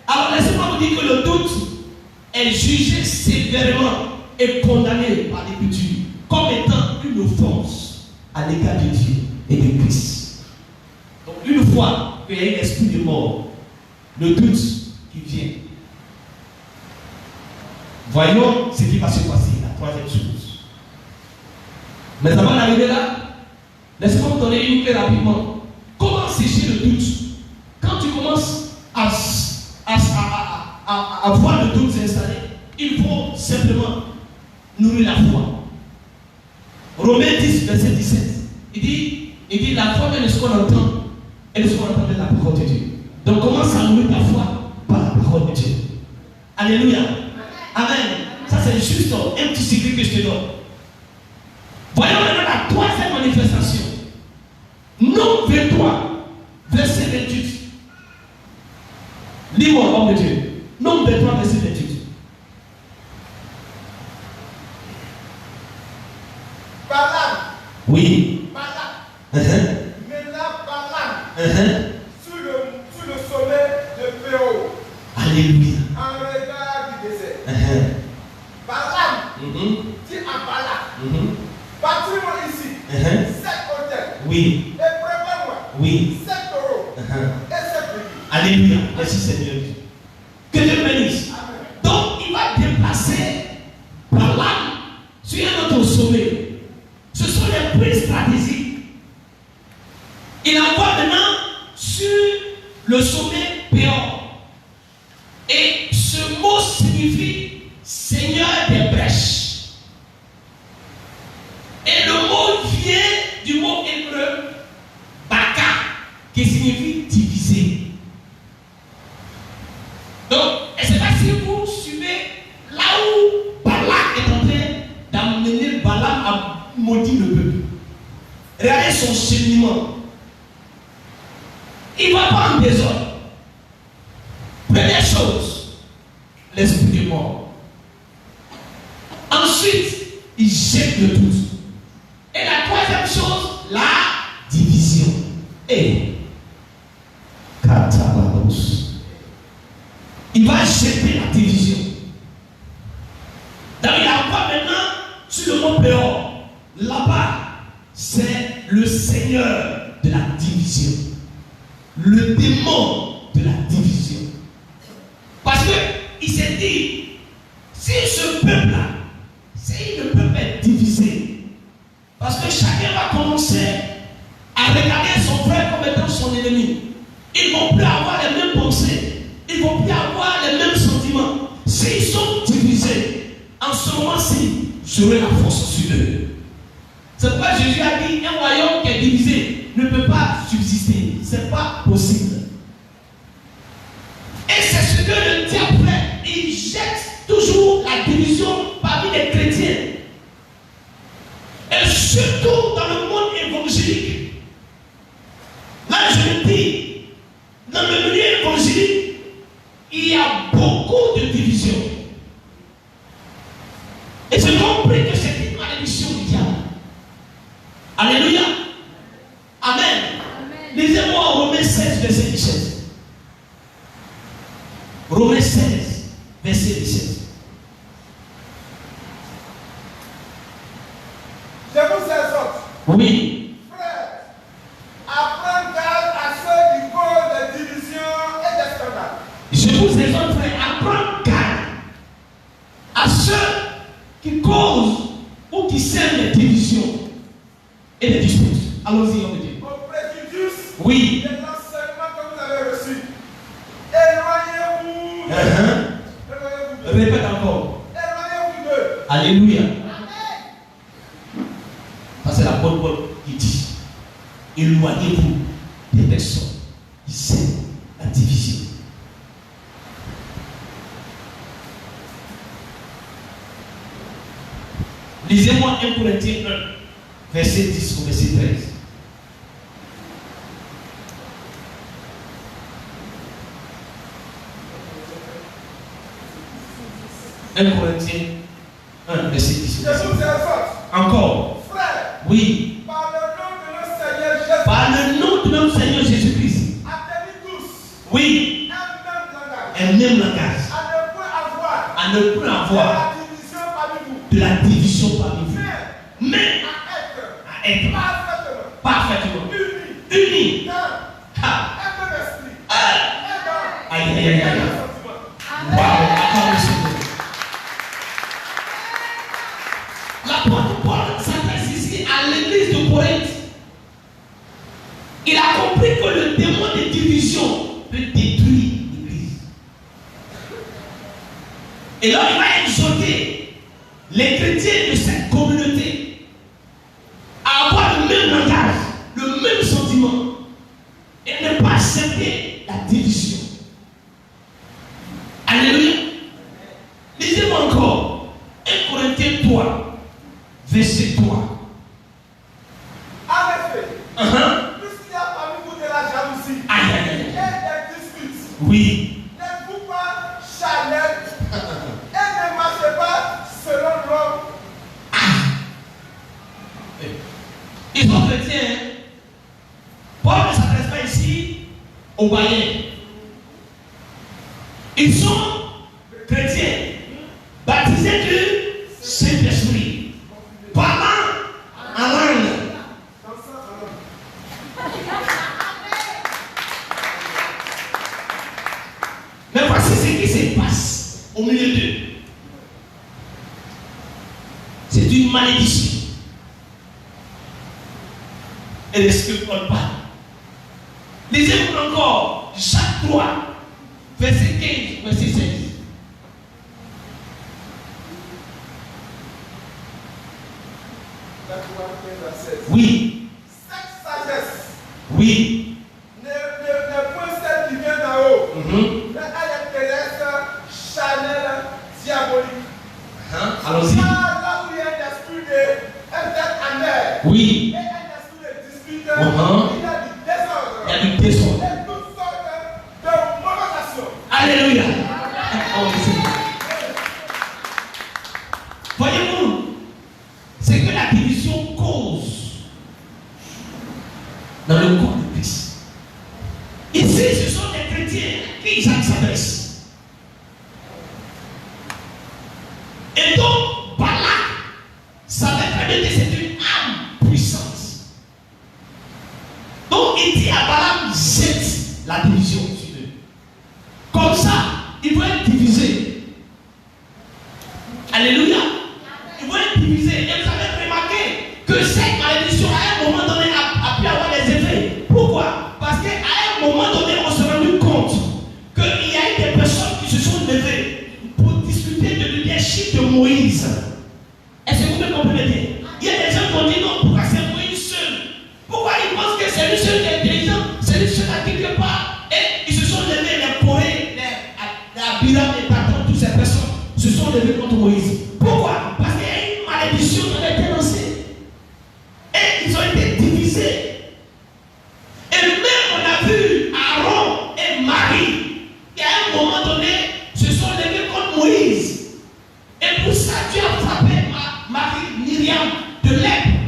Alors laissez-moi vous dire que le doute est jugé sévèrement et condamné par l'Écriture comme étant une offense à l'égard de Dieu et de Christ. Donc une fois qu'il y a un esprit de mort, le doute qui vient. Voyons ce qui va se passer, la troisième chose. Mais avant d'arriver là, laissez-moi vous donner une clé rapidement. Comment sécher le doute? Quand tu commences à voir le doute s'installer, il faut simplement nourrir la foi. Romains 10, verset 17. Il dit la foi vient de ce qu'on entend et de ce qu'on entend de la parole de Dieu. Donc commence à nourrir ta foi par la parole de Dieu. Alléluia. Amen. Ça c'est juste un petit secret que je te donne. Voyons maintenant la troisième manifestation. Non, 23, verset 28. Lis-moi, homme de Dieu. Nombre 23, verset 28. Balaam. Oui. Balaam. Maintenant Balaam. Sur le sommet de Péor. Alléluia. en regard du désert. Balaam dit à Balak, bâtis-moi ici 7 hôtels. Oui. Et prépare-moi Oui. 7 taureaux et 7 brebis. Alléluia. Merci Seigneur. Que Dieu bénisse. Amen. Donc il va déplacer Balaam sur un autre sommet. Ce sont les prises stratégiques. Il envoie maintenant sur le sommet Péor. Et ce mot signifie Seigneur des brèches. Et le mot vient du mot hébreu Baka, qui signifie diviser. Donc, je ne sais pas si vous suivez là où Balak est en train d'amener Balaam à maudire le peuple. Regardez son cheminement. Il ne va pas en désordre. Première chose, l'esprit est mort. Ensuite, il jette le tout. Et la troisième chose, la division. Et Katabaros. Il va jeter la division. Donc il envoie maintenant sur le mont Péor. Là-bas, c'est le Seigneur de la division. Le démon de la division. Parce qu'il s'est dit, si ce peuple-là, si le peuple est divisé, parce que chacun va commencer à regarder son frère comme étant son ennemi. Ils ne vont plus avoir les mêmes pensées. Ils ne vont plus avoir les mêmes sentiments. S'ils sont divisés, en ce moment-ci, j'aurai la force sur eux. C'est pourquoi Jésus a dit, un royaume qui est divisé ne peut pas subsister. Ce n'est pas possible. Et c'est ce que le diable fait. Il jette toujours la division parmi les chrétiens. Et surtout dans le monde évangélique. Là, je le dis, dans le milieu évangélique, il y a beaucoup de divisions. Et j'ai compris que c'est une malédiction du diable. Alléluia. Amen. Lisez-moi Romains 16, verset 17. Romains 16, verset 17. Je vous exhorte, Oui. frères, à prendre garde à ceux qui causent des divisions et des scandales. Je vous exhorte, frère, à prendre garde à ceux qui causent ou qui sèment des divisions et des disputes. Allons-y, on me dit. Au préjudice Oui. de l'enseignement que vous avez reçu. Éloignez-vous. Éloignez-vous d'eux. Répète encore. Éloignez-vous d'eux. Alléluia. Amen. Ça, c'est la bonne parole qui dit, éloignez-vous des personnes qui sèment la division. Lisez-moi 1 Corinthiens 1, verset 10 au verset 13. Un Corinthiens 1, verset 10. Je vous exhorte, Encore. frères, Oui. par le nom de notre Seigneur Jésus, Par le nom de notre Seigneur Jésus-Christ. atteignez tous Oui. un même langage, Un même langage. à ne point avoir À ne plus avoir de la division parmi vous, de la division parmi vous. mais Mais à être parfaitement parfaitement unis unis. dans Ah. un même esprit Ah. et dans Aïe, aïe, aïe, un aïe. même sentiment. Waouh, accorde le Seigneur. L'apôtre Paul s'adresse ici à l'église de Corinthe. Il a compris que le démon de division peut détruire l'église. Et là, il va exhorter les chrétiens de cette communauté à avoir le même langage, le même sentiment et ne pas accepter la division. Alléluia. Lisez-moi encore 1 Corinthiens 3, verset 3. En effet, Uh-huh. puisqu'il y a parmi vous de la jalousie Aïe, aïe, et aïe. des disputes, Oui. n'êtes-vous pas charnels et ne marchez pas selon l'homme. Ils sont chrétiens. Hein? Paul ne s'adresse pas ici aux païens. Ils sont baptisé du Saint-Esprit, parlant en langue. Mais voici ce qui se passe au milieu d'eux. C'est une malédiction. Et est-ce que Paul parle? Lisez-vous encore Jacques 3, verset 15, verset 16. Oui. Cette sagesse. Oui. N'est point celle qui vient d'en haut. Mais elle est terrestre, charnelle, diabolique. Allons-y. Là où il y a un esprit de amer. Oui. Et un esprit de dispute. Il y a du désordre. Et toutes sortes de mauvaises. Alléluia. Voyez-vous, c'est que la division cause dans le corps de Christ. Ici, ce sont des chrétiens qui s'adressent. Et donc, Balak savait très bien que c'est une âme puissante. Donc, il dit à Balaam, jette la division sur eux. Comme ça, ils vont être divisés. Alléluia. Ils vont être divisés. Et vous avez remarqué que cette malédiction, à un moment donné, a pu avoir des effets. Pourquoi? Parce qu'à un moment donné, on s'est rendu compte qu'il y a eu des personnes qui se sont levées pour discuter de leadership de Moïse. Est-ce que vous me comprenez? Il y a des gens qui ont dit non, pourquoi c'est Moïse seul? Pourquoi ils pensent que c'est lui seul qui est intelligent? C'est lui seul à quelque part. Et ils se sont levés, les Corée, les Abiram et Patan, toutes ces personnes se sont levés contre Moïse. Pourquoi? Parce qu'il y a une malédiction qui a été lancée. Et ils ont été divisés. Et même on a vu Aaron et Marie, qui à un moment donné se sont levés contre Moïse. Et pour ça, Dieu a frappé Marie, Myriam de lèpre.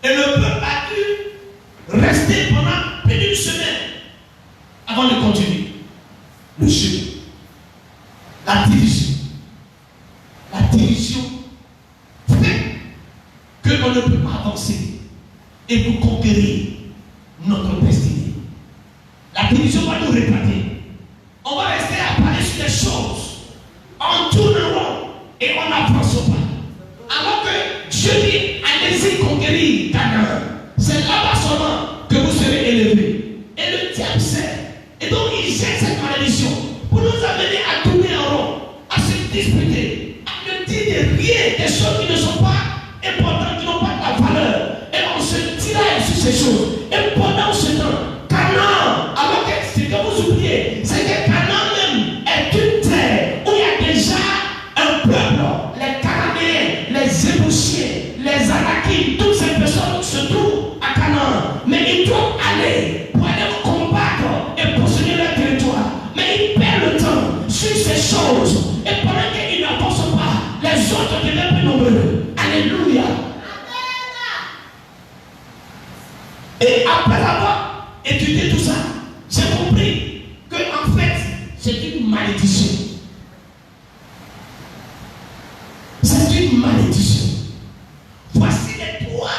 Et le peuple a dû rester pendant plus d'une semaine avant de continuer le chemin. La division. La division fait que l'on ne peut pas avancer et pour conquérir notre destinée. La division va nous répartir. On va rester à parler sur des choses. On tourne en rond et on n'avance pas. Alors que Dieu dit, allez-y conquérir Canaan. C'est là-bas seulement que vous serez élevés. Et le diable sait. Et donc il jette cette malédiction pour nous amener à tourner en rond, à se disputer, à ne dire de rien, des choses qui ne sont pas importantes, qui n'ont pas de la valeur. Et on se tiraille sur ces choses. Et pendant ce temps, Canaan, alors que ce que vous oubliez, c'est que Canaan même est une terre où il y a déjà un peuple, les Cananéens, les Ébousiens, les Anakim, toutes ces personnes se trouvent à Canaan. Mais ils doivent aller pour aller combattre et posséder leur territoire. Mais ils perdent le temps sur ces choses. Et pendant qu'ils n'avancent pas, les autres deviennent plus nombreux. Alléluia. Et après avoir étudié tout ça, j'ai compris que en fait, c'est une malédiction. C'est une malédiction. Voici les trois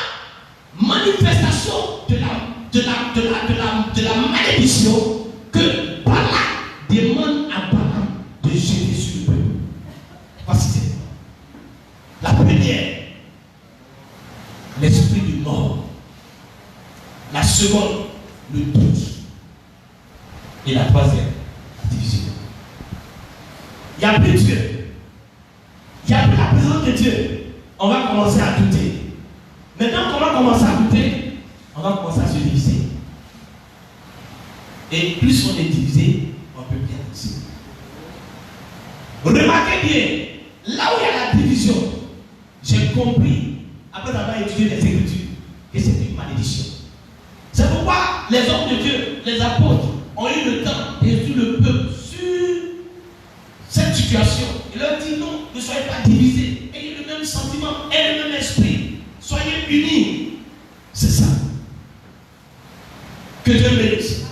manifestations de la malédiction que Balak demande à Balaam de jeter sur le peuple. Voici c'est la première, l'esprit du mort. La seconde, le doute. Et la troisième, la division. Il n'y a plus Dieu. Il n'y a plus la présence de Dieu. On va commencer à douter. Maintenant qu'on va commencer à douter, on va commencer à se diviser. Et plus on est divisé, on peut bien avancer. Remarquez bien, là où il y a la division, j'ai compris, après avoir étudié les Écritures, que c'est une malédiction. C'est pourquoi les hommes de Dieu, les apôtres, ont eu le temps d'instruire le peuple sur cette situation. Il leur dit non, ne soyez pas divisés, ayez le même sentiment, ayez le même esprit, soyez unis. C'est ça. Que Dieu bénisse.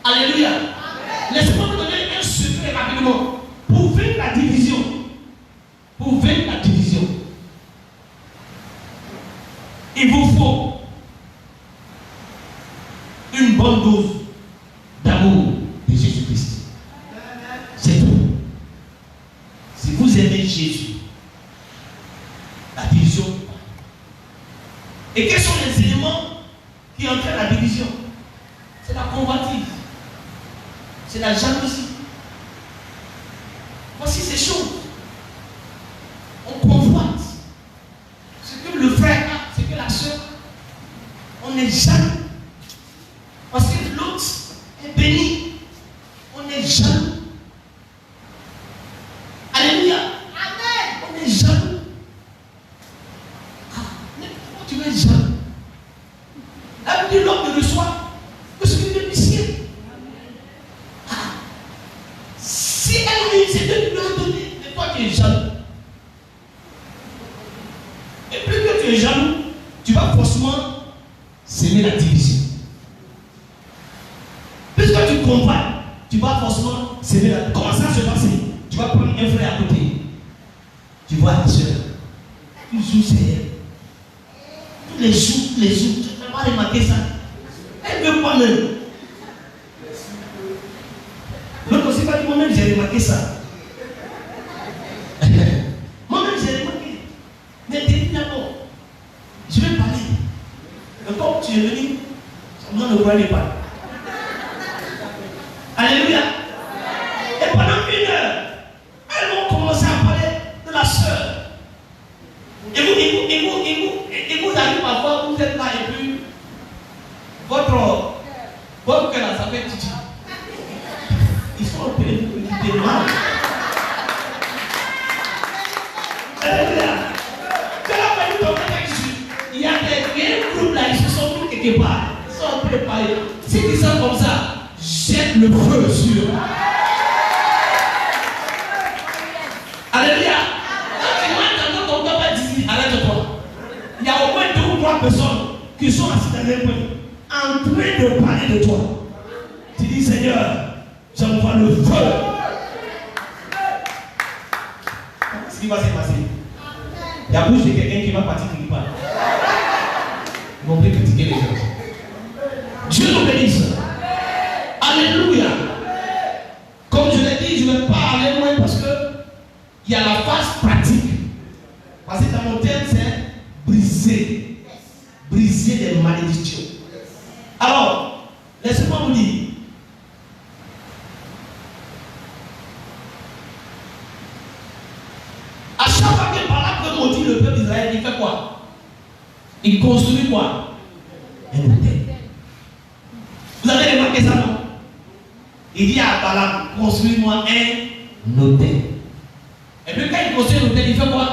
Alléluia. Laissez-moi vous donner un secret rapidement. Pour vaincre la division, Il vous faut une bonne dose d'amour de Jésus-Christ. C'est tout. Si vous aimez Jésus, la division. Et quels sont les éléments qui entraînent la division? C'est la convoitise. C'est la jalousie. Voici ces choses. On convoite ce que le frère a, ce que la soeur. On est jaloux. Parce que l'autre est béni. On est jaloux. Alléluia. Amen. On est jaloux. Mais pourquoi tu es jaloux? La Bible dit l'homme ne reçoit que ce qu'il veut du ciel. Si elle lui c'est de lui donner, et toi tu es jaloux. Et plus que tu es jaloux, tu vas forcément s'aimer la division. Plus que tu comprends, tu vas forcément s'aimer la division. Comment ça se passe? Tu vas prendre un frère à côté. Tu vois la soeur. Toujours c'est elle. Tous les jours, tu n'as pas remarqué ça. Elle veut quoi même? L'autre aussi va dire, moi-même j'ai remarqué ça. Moi-même j'ai remarqué. Mais dis d'abord, je vais parler. Et comme tu es venu, moi ne croyez pas. Alléluia. Et pendant 1 heure, elles vont commencer à parler de la soeur. Et vous arrivez parfois, vous êtes là et puis votre cœur ça fait titi. Ils sont occupés mal. Alléluia. Il y a des groupes là, ils se sont mis quelque part. Ils sont préparés. Si ils sont comme ça, jette le feu sur eux. Alléluia. Quand tu vois ton papa dit, arrête-toi. Il y a au moins 2 ou 3 personnes qui sont assises dans les coins en train de parler de toi. Tu dis, Seigneur, j'envoie le feu. Ce qui va se passer. Il y a bouche de quelqu'un qui va partir quelque part. Ils vont critiquer les gens. Dieu nous bénisse. Alléluia. Comme je l'ai dit, je ne vais pas aller loin parce que il y a la phase pratique. Parce que dans mon terme, c'est briser. Briser les malédictions. Alors, laissez-moi vous dire. À chaque fois que Balak maudit le peuple d'Israël, il fait quoi? Il construit quoi? Un hôtel. Vous avez remarqué ça, non? Il dit à Balak, construis-moi un hôtel. Et puis quand il construit un hôtel, il fait quoi?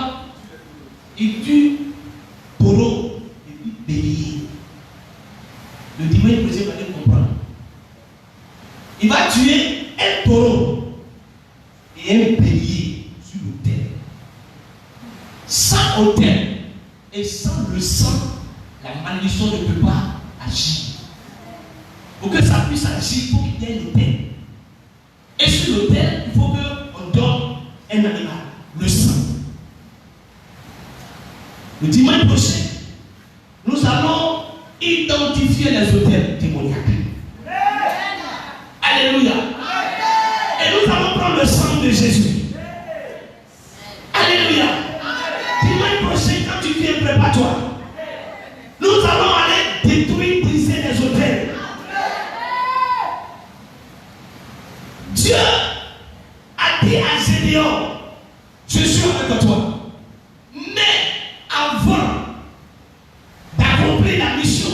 Il tue taureau et puis bélier. Le dimanche prochain, vous allez comprendre. Il va tuer un taureau et un bélier sur l'autel. Sans autel et sans le sang, la malédiction ne peut pas agir. Pour que ça puisse agir, il faut qu'il y ait un autel. Et sur l'autel, il faut qu'on donne un animal, le sang. Le dimanche prochain, nous allons identifier les autels démoniaques. Alléluia. Et nous allons prendre le sang de Jésus. Alléluia. Dimanche prochain, quand tu viens, prépare-toi. Nous allons aller détruire, briser les autels. Dieu a dit à Gédéon, je suis avec toi. Mais avant d'accomplir la mission,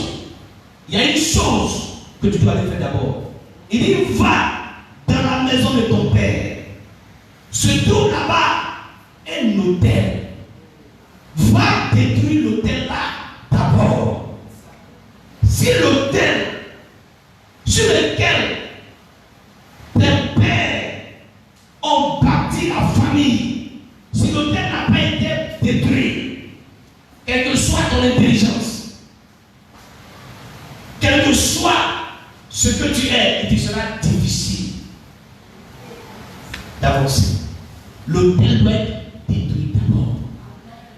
il y a une chose que tu dois faire d'abord. Il dit, va dans la maison de ton père. Se trouve là-bas un hôtel. Va détruire l'hôtel là d'abord. Si l'hôtel sur lequel tes pères ont bâti la famille, si l'hôtel n'a pas été détruit, quelle que soit ton intelligence, quel que soit ce que tu es, il te sera difficile d'avancer. L'hôtel doit être détruit d'abord.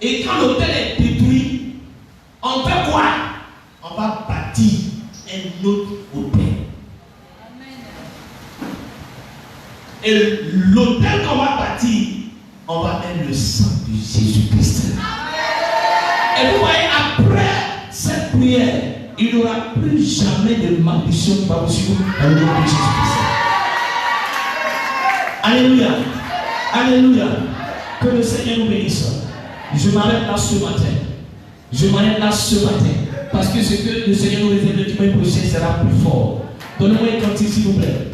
Et quand l'hôtel est détruit, On fait quoi? On va bâtir un autre hôtel. Et l'hôtel qu'on va bâtir, on va mettre le sang de Jésus-Christ. Et vous voyez, après cette prière, il n'y aura plus jamais de maldiction qui va vous suivre dans le nom de Jésus-Christ. Alléluia. Alléluia. Que le Seigneur nous bénisse. Je m'arrête là ce matin. Je m'arrête là ce matin. Parce que ce que le Seigneur nous réserve le dimanche prochain sera plus fort. Donnez-moi un cantique s'il vous plaît.